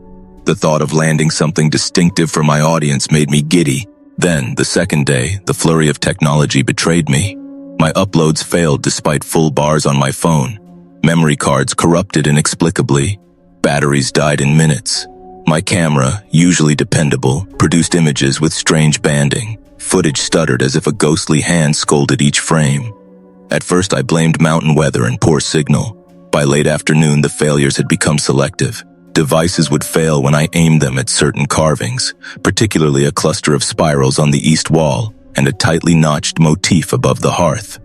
The thought of landing something distinctive for my audience made me giddy. Then, the second day, the flurry of technology betrayed me. My uploads failed despite full bars on my phone. Memory cards corrupted inexplicably. Batteries died in minutes. My camera, usually dependable, produced images with strange banding. Footage stuttered as if a ghostly hand scolded each frame. At first I blamed mountain weather and poor signal. By late afternoon, the failures had become selective. Devices would fail when I aimed them at certain carvings, particularly a cluster of spirals on the east wall and a tightly notched motif above the hearth.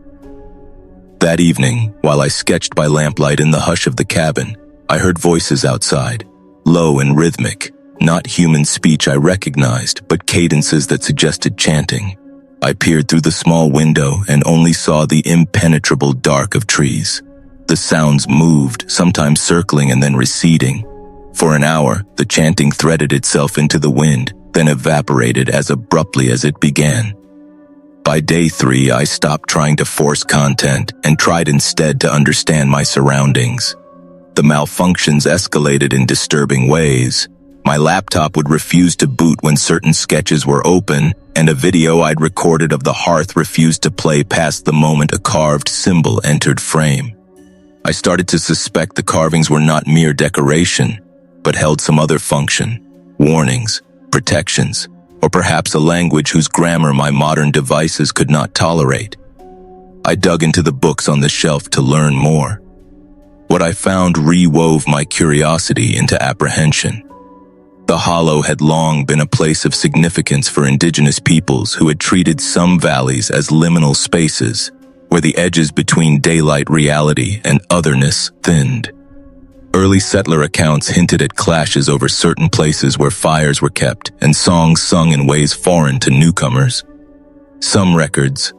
That evening, while I sketched by lamplight in the hush of the cabin, I heard voices outside, low and rhythmic. Not human speech I recognized, but cadences that suggested chanting. I peered through the small window and only saw the impenetrable dark of trees. The sounds moved, sometimes circling and then receding. For an hour, the chanting threaded itself into the wind, then evaporated as abruptly as it began. By day 3, I stopped trying to force content and tried instead to understand my surroundings. The malfunctions escalated in disturbing ways. My laptop would refuse to boot when certain sketches were open, and a video I'd recorded of the hearth refused to play past the moment a carved symbol entered frame. I started to suspect the carvings were not mere decoration, but held some other function: warnings, protections, or perhaps a language whose grammar my modern devices could not tolerate. I dug into the books on the shelf to learn more. What I found re-wove my curiosity into apprehension. The Hollow had long been a place of significance for indigenous peoples who had treated some valleys as liminal spaces, where the edges between daylight reality and otherness thinned. Early settler accounts hinted at clashes over certain places where fires were kept and songs sung in ways foreign to newcomers. Some records,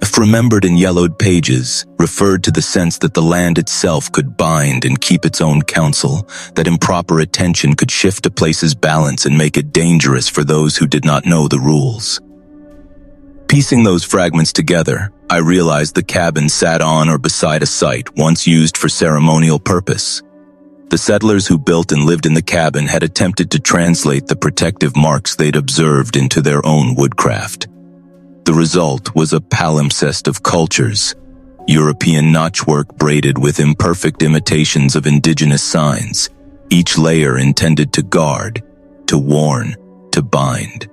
if remembered in yellowed pages, referred to the sense that the land itself could bind and keep its own counsel, that improper attention could shift a place's balance and make it dangerous for those who did not know the rules. Piecing those fragments together, I realized the cabin sat on or beside a site once used for ceremonial purpose. The settlers who built and lived in the cabin had attempted to translate the protective marks they'd observed into their own woodcraft. The result was a palimpsest of cultures: European notchwork braided with imperfect imitations of indigenous signs, each layer intended to guard, to warn, to bind.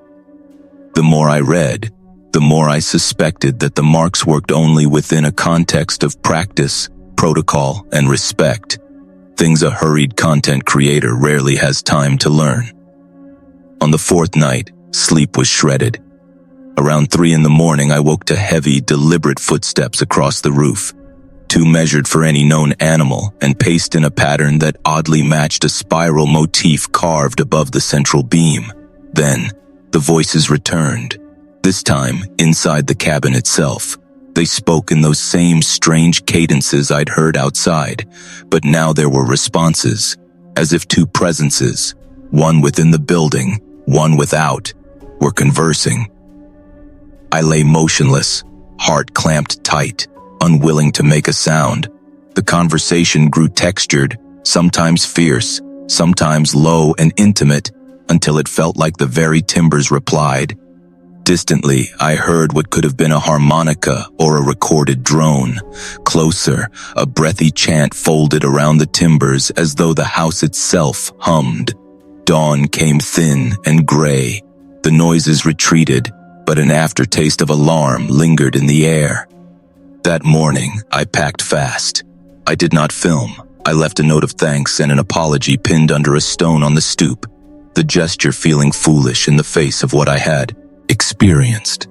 The more I read, the more I suspected that the marks worked only within a context of practice, protocol, and respect, things a hurried content creator rarely has time to learn. On the 4th night, sleep was shredded. Around 3 in the morning, I woke to heavy, deliberate footsteps across the roof, too measured for any known animal and paced in a pattern that oddly matched a spiral motif carved above the central beam. Then, the voices returned. This time, inside the cabin itself. They spoke in those same strange cadences I'd heard outside, but now there were responses, as if two presences, one within the building, one without, were conversing. I lay motionless, heart clamped tight, unwilling to make a sound. The conversation grew textured, sometimes fierce, sometimes low and intimate, until it felt like the very timbers replied. Distantly, I heard what could have been a harmonica or a recorded drone. Closer, a breathy chant folded around the timbers as though the house itself hummed. Dawn came thin and gray. The noises retreated, but an aftertaste of alarm lingered in the air. That morning, I packed fast. I did not film. I left a note of thanks and an apology pinned under a stone on the stoop, the gesture feeling foolish in the face of what I had experienced.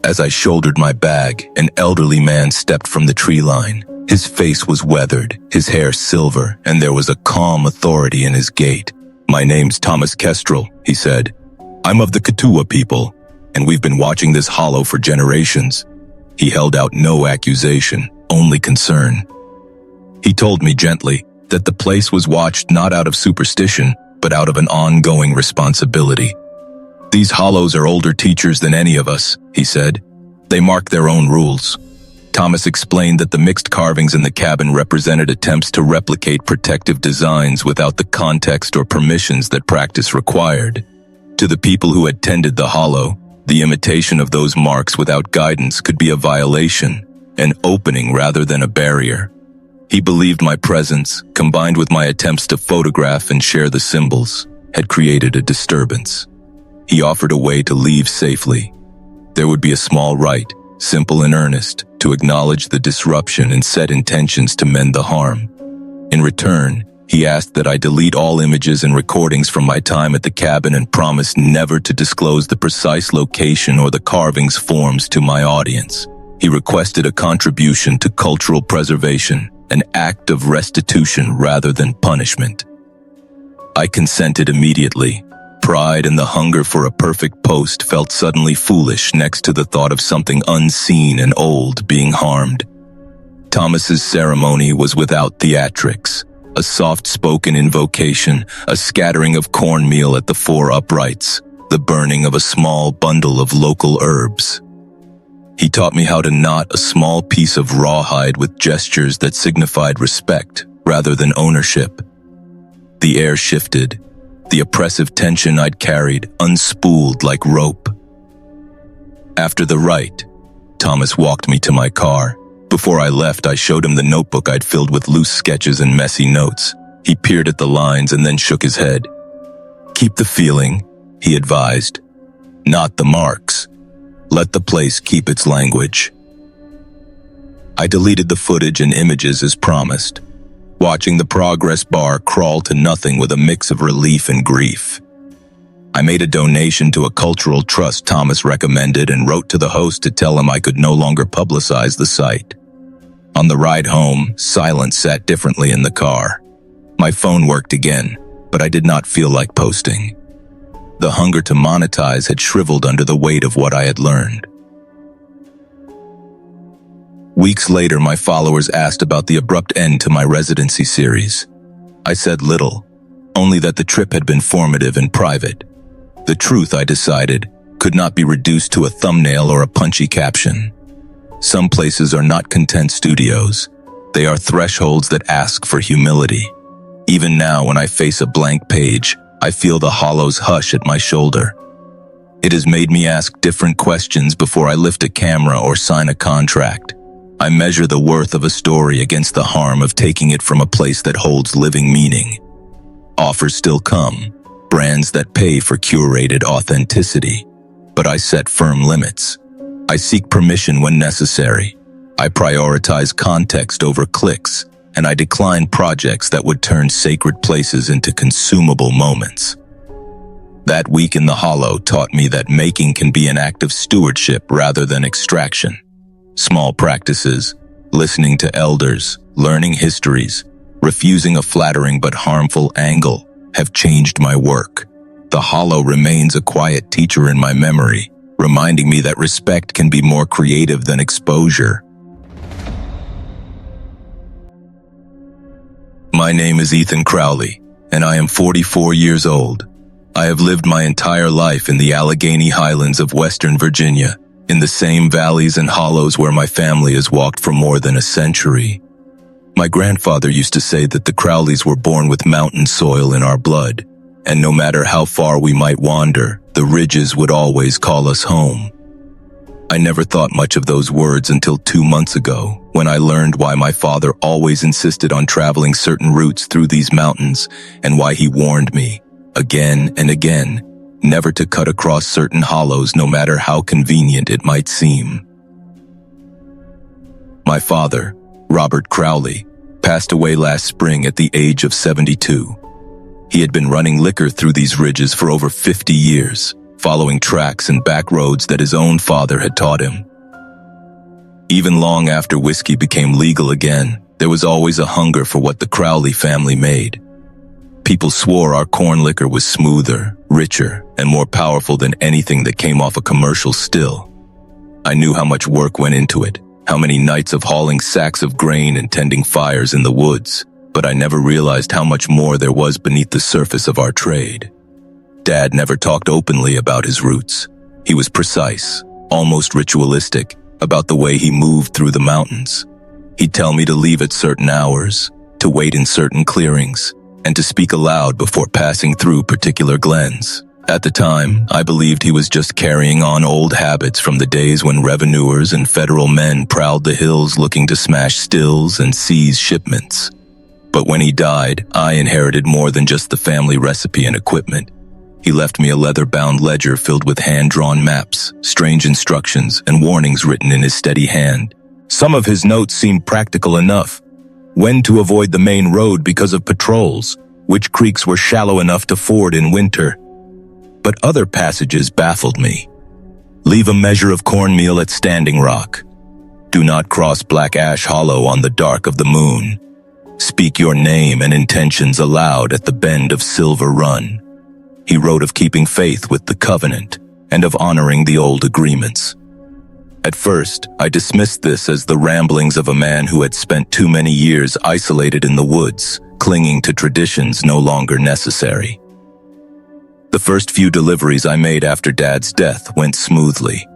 As I shouldered my bag, an elderly man stepped from the tree line. His face was weathered, his hair silver, and there was a calm authority in his gait. "My name's Thomas Kestrel," he said. "I'm of the Kituwa people, and we've been watching this hollow for generations." He held out no accusation, only concern. He told me gently that the place was watched not out of superstition, but out of an ongoing responsibility. "These hollows are older teachers than any of us," he said. "They mark their own rules." Thomas explained that the mixed carvings in the cabin represented attempts to replicate protective designs without the context or permissions that practice required. To the people who had tended the hollow, the imitation of those marks without guidance could be a violation, an opening rather than a barrier. He believed my presence, combined with my attempts to photograph and share the symbols, had created a disturbance. He offered a way to leave safely. There would be a small rite, simple and earnest, to acknowledge the disruption and set intentions to mend the harm. In return, he asked that I delete all images and recordings from my time at the cabin and promised never to disclose the precise location or the carving's forms to my audience. He requested a contribution to cultural preservation, an act of restitution rather than punishment. I consented immediately. Pride and the hunger for a perfect post felt suddenly foolish next to the thought of something unseen and old being harmed. Thomas's ceremony was without theatrics. a soft-spoken invocation, a scattering of cornmeal at the 4 uprights, the burning of a small bundle of local herbs. He taught me how to knot a small piece of rawhide with gestures that signified respect rather than ownership. The air shifted, the oppressive tension I'd carried unspooled like rope. After the rite, Thomas walked me to my car. Before I left, I showed him the notebook I'd filled with loose sketches and messy notes. He peered at the lines and then shook his head. "Keep the feeling," he advised, "not the marks. Let the place keep its language." I deleted the footage and images as promised, watching the progress bar crawl to nothing with a mix of relief and grief. I made a donation to a cultural trust Thomas recommended and wrote to the host to tell him I could no longer publicize the site. On the ride home, silence sat differently in the car. My phone worked again, but I did not feel like posting. The hunger to monetize had shriveled under the weight of what I had learned. Weeks later, my followers asked about the abrupt end to my residency series. I said little, only that the trip had been formative and private. The truth, I decided, could not be reduced to a thumbnail or a punchy caption. Some places are not content studios. They are thresholds that ask for humility. Even now, when I face a blank page, I feel the hollows hush at my shoulder. It has made me ask different questions before I lift a camera or sign a contract. I measure the worth of a story against the harm of taking it from a place that holds living meaning. Offers still come, brands that pay for curated authenticity, but I set firm limits. I seek permission when necessary. I prioritize context over clicks, and I decline projects that would turn sacred places into consumable moments. That week in the Hollow taught me that making can be an act of stewardship rather than extraction. Small practices, listening to elders, learning histories, refusing a flattering but harmful angle, have changed my work. The Hollow remains a quiet teacher in my memory, reminding me that respect can be more creative than exposure. My name is Ethan Crowley, and I am 44 years old. I have lived my entire life in the Allegheny Highlands of Western Virginia, in the same valleys and hollows where my family has walked for more than a century. My grandfather used to say that the Crowleys were born with mountain soil in our blood, and no matter how far we might wander, the ridges would always call us home. I never thought much of those words until 2 months ago, when I learned why my father always insisted on traveling certain routes through these mountains, and why he warned me, again and again, never to cut across certain hollows no matter how convenient it might seem. My father, Robert Crowley, passed away last spring at the age of 72. He had been running liquor through these ridges for over 50 years, following tracks and back roads that his own father had taught him. Even long after whiskey became legal again, there was always a hunger for what the Crowley family made. People swore our corn liquor was smoother, richer, and more powerful than anything that came off a commercial still. I knew how much work went into it, how many nights of hauling sacks of grain and tending fires in the woods, but I never realized how much more there was beneath the surface of our trade. Dad never talked openly about his roots. He was precise, almost ritualistic, about the way he moved through the mountains. He'd tell me to leave at certain hours, to wait in certain clearings, and to speak aloud before passing through particular glens. At the time, I believed he was just carrying on old habits from the days when revenuers and federal men prowled the hills looking to smash stills and seize shipments. But when he died, I inherited more than just the family recipe and equipment. He left me a leather-bound ledger filled with hand-drawn maps, strange instructions, and warnings written in his steady hand. Some of his notes seemed practical enough. When to avoid the main road because of patrols, which creeks were shallow enough to ford in winter. But other passages baffled me. Leave a measure of cornmeal at Standing Rock. Do not cross Black Ash Hollow on the dark of the moon. Speak your name and intentions aloud at the bend of Silver Run. He wrote of keeping faith with the covenant and of honoring the old agreements. At first, I dismissed this as the ramblings of a man who had spent too many years isolated in the woods, clinging to traditions no longer necessary. The first few deliveries I made after Dad's death went smoothly.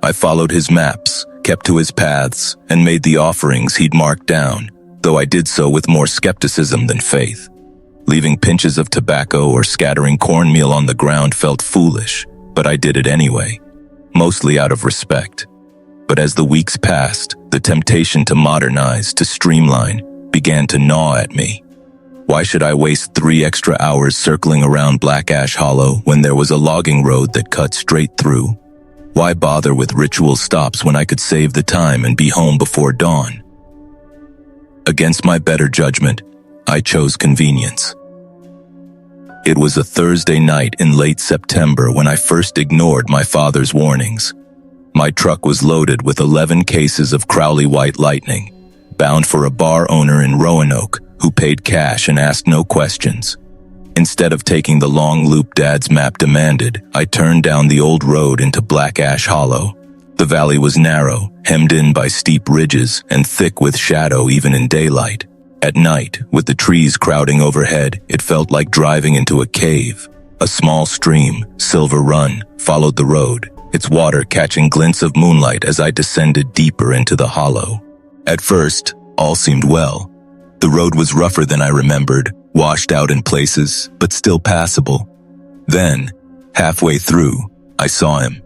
I followed his maps, kept to his paths, and made the offerings he'd marked down, though I did so with more skepticism than faith. Leaving pinches of tobacco or scattering cornmeal on the ground felt foolish, but I did it anyway, mostly out of respect. But as the weeks passed, the temptation to modernize, to streamline, began to gnaw at me. Why should I waste 3 extra hours circling around Black Ash Hollow when there was a logging road that cut straight through? Why bother with ritual stops when I could save the time and be home before dawn? Against my better judgment, I chose convenience. It was a Thursday night in late September when I first ignored my father's warnings. My truck was loaded with 11 cases of Crowley White Lightning, bound for a bar owner in Roanoke who paid cash and asked no questions. Instead of taking the long loop Dad's map demanded, I turned down the old road into Black Ash Hollow. The valley was narrow, hemmed in by steep ridges, and thick with shadow even in daylight. At night, with the trees crowding overhead, it felt like driving into a cave. A small stream, Silver Run, followed the road, its water catching glints of moonlight as I descended deeper into the hollow. At first, all seemed well. The road was rougher than I remembered, washed out in places, but still passable. Then, halfway through, I saw him.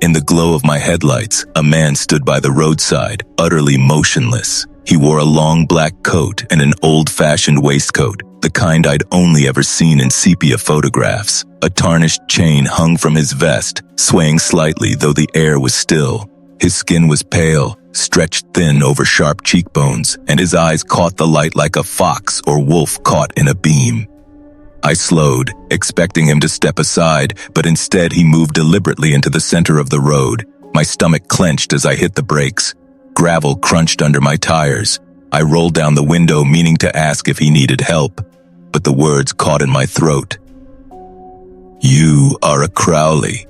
In the glow of my headlights, a man stood by the roadside, utterly motionless. He wore a long black coat and an old-fashioned waistcoat, the kind I'd only ever seen in sepia photographs. A tarnished chain hung from his vest, swaying slightly though the air was still. His skin was pale, stretched thin over sharp cheekbones, and his eyes caught the light like a fox or wolf caught in a beam. I slowed, expecting him to step aside, but instead he moved deliberately into the center of the road. My stomach clenched as I hit the brakes. Gravel crunched under my tires. I rolled down the window, meaning to ask if he needed help, but the words caught in my throat. "You are a Crowley,"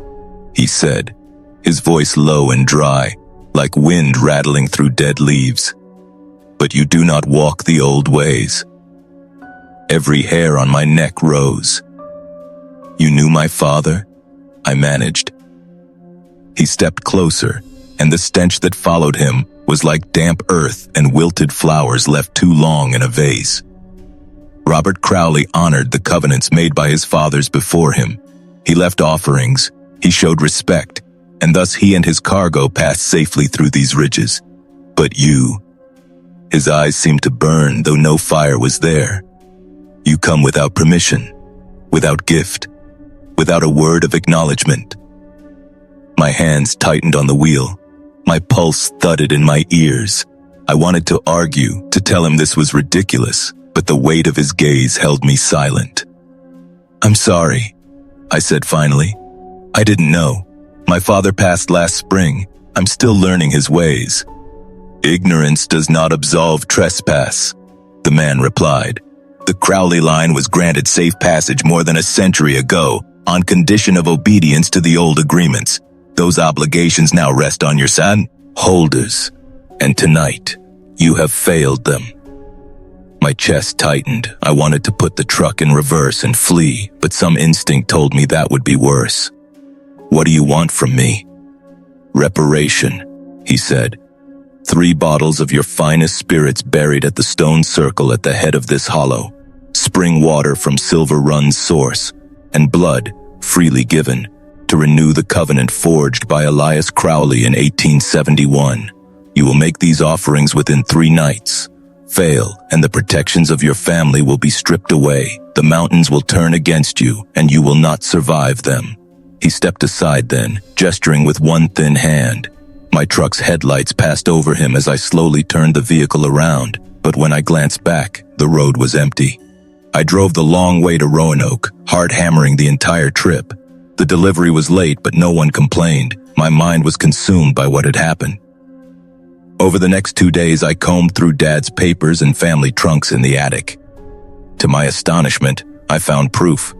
he said, his voice low and dry, like wind rattling through dead leaves. "But you do not walk the old ways." Every hair on my neck rose. "You knew my father?" I managed. He stepped closer, and the stench that followed him was like damp earth and wilted flowers left too long in a vase. Robert Crowley honored the covenants made by his fathers before him. He left offerings, he showed respect, and thus he and his cargo passed safely through these ridges. But you... His eyes seemed to burn, though no fire was there. You come without permission, without gift, without a word of acknowledgement. My hands tightened on the wheel. My pulse thudded in my ears. I wanted to argue, to tell him this was ridiculous, but the weight of his gaze held me silent. "I'm sorry," I said finally. "I didn't know. My father passed last spring. I'm still learning his ways." "Ignorance does not absolve trespass," the man replied. "The Crowley line was granted safe passage more than a century ago, on condition of obedience to the old agreements. Those obligations now rest on your son holders, and tonight, you have failed them." My chest tightened. I wanted to put the truck in reverse and flee, but some instinct told me that would be worse. "What do you want from me?" "Reparation," he said. 3 bottles of your finest spirits buried at the stone circle at the head of this hollow, spring water from Silver Run's source, and blood, freely given, to renew the covenant forged by Elias Crowley in 1871. You will make these offerings within 3 nights. Fail, and the protections of your family will be stripped away. The mountains will turn against you, and you will not survive them. He stepped aside then, gesturing with one thin hand. My truck's headlights passed over him as I slowly turned the vehicle around, but when I glanced back, the road was empty. I drove the long way to Roanoke, hard hammering the entire trip. The delivery was late, but no one complained. My mind was consumed by what had happened. Over the next 2 days, I combed through Dad's papers and family trunks in the attic. To my astonishment, I found proof.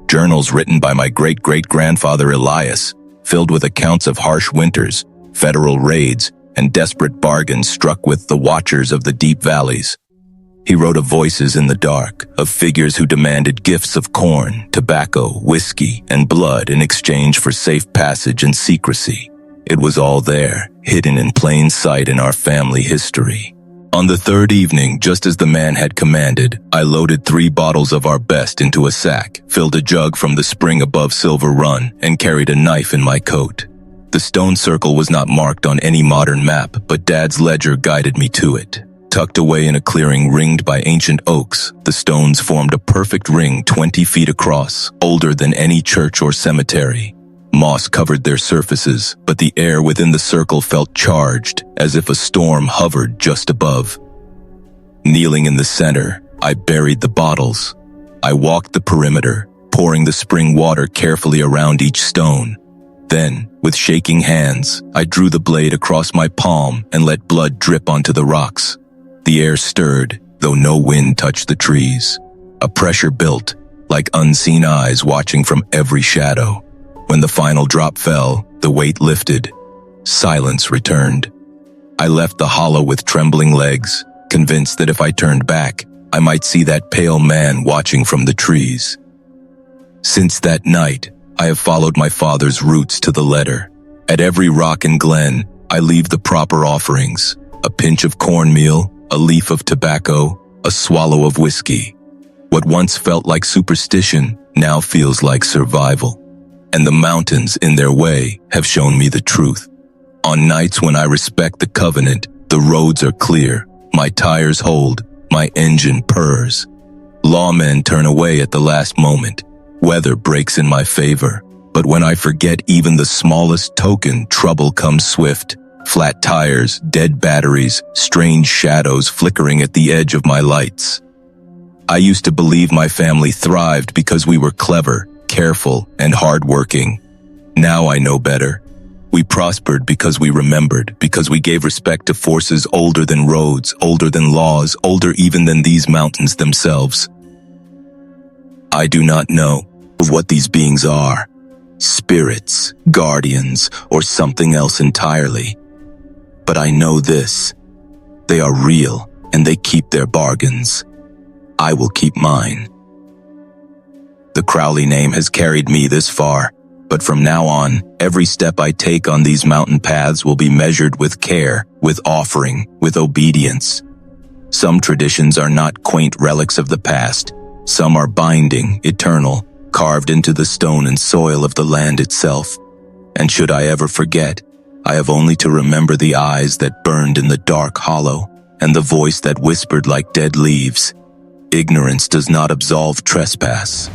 Journals written by my great-great-grandfather Elias, filled with accounts of harsh winters, federal raids, and desperate bargains struck with the watchers of the deep valleys. He wrote of voices in the dark, of figures who demanded gifts of corn, tobacco, whiskey, and blood in exchange for safe passage and secrecy. It was all there, hidden in plain sight in our family history. On the third evening, just as the man had commanded, I loaded 3 bottles of our best into a sack, filled a jug from the spring above Silver Run, and carried a knife in my coat. The stone circle was not marked on any modern map, but Dad's ledger guided me to it. Tucked away in a clearing ringed by ancient oaks, the stones formed a perfect ring 20 feet across, older than any church or cemetery. Moss covered their surfaces, but the air within the circle felt charged, as if a storm hovered just above. Kneeling in the center, I buried the bottles. I walked the perimeter, pouring the spring water carefully around each stone. Then, with shaking hands, I drew the blade across my palm and let blood drip onto the rocks. The air stirred, though no wind touched the trees. A pressure built, like unseen eyes watching from every shadow. When the final drop fell, the weight lifted. Silence returned. I left the hollow with trembling legs, convinced that if I turned back, I might see that pale man watching from the trees. Since that night, I have followed my father's roots to the letter. At every rock and glen, I leave the proper offerings: a pinch of cornmeal, a leaf of tobacco, a swallow of whiskey. What once felt like superstition now feels like survival. And the mountains, in their way, have shown me the truth. On nights when I respect the covenant, the roads are clear, my tires hold, my engine purrs. Lawmen turn away at the last moment. Weather breaks in my favor. But when I forget even the smallest token, trouble comes swift. Flat tires, dead batteries, strange shadows flickering at the edge of my lights. I used to believe my family thrived because we were clever, careful, and hardworking. Now I know better. We prospered because we remembered, because we gave respect to forces older than roads, older than laws, older even than these mountains themselves. I do not know of what these beings are, spirits, guardians, or something else entirely. But I know this: they are real, and they keep their bargains. I will keep mine. The Crowley name has carried me this far, but from now on, every step I take on these mountain paths will be measured with care, with offering, with obedience. Some traditions are not quaint relics of the past. Some are binding, eternal, carved into the stone and soil of the land itself. And should I ever forget, I have only to remember the eyes that burned in the dark hollow, and the voice that whispered like dead leaves. Ignorance does not absolve trespass.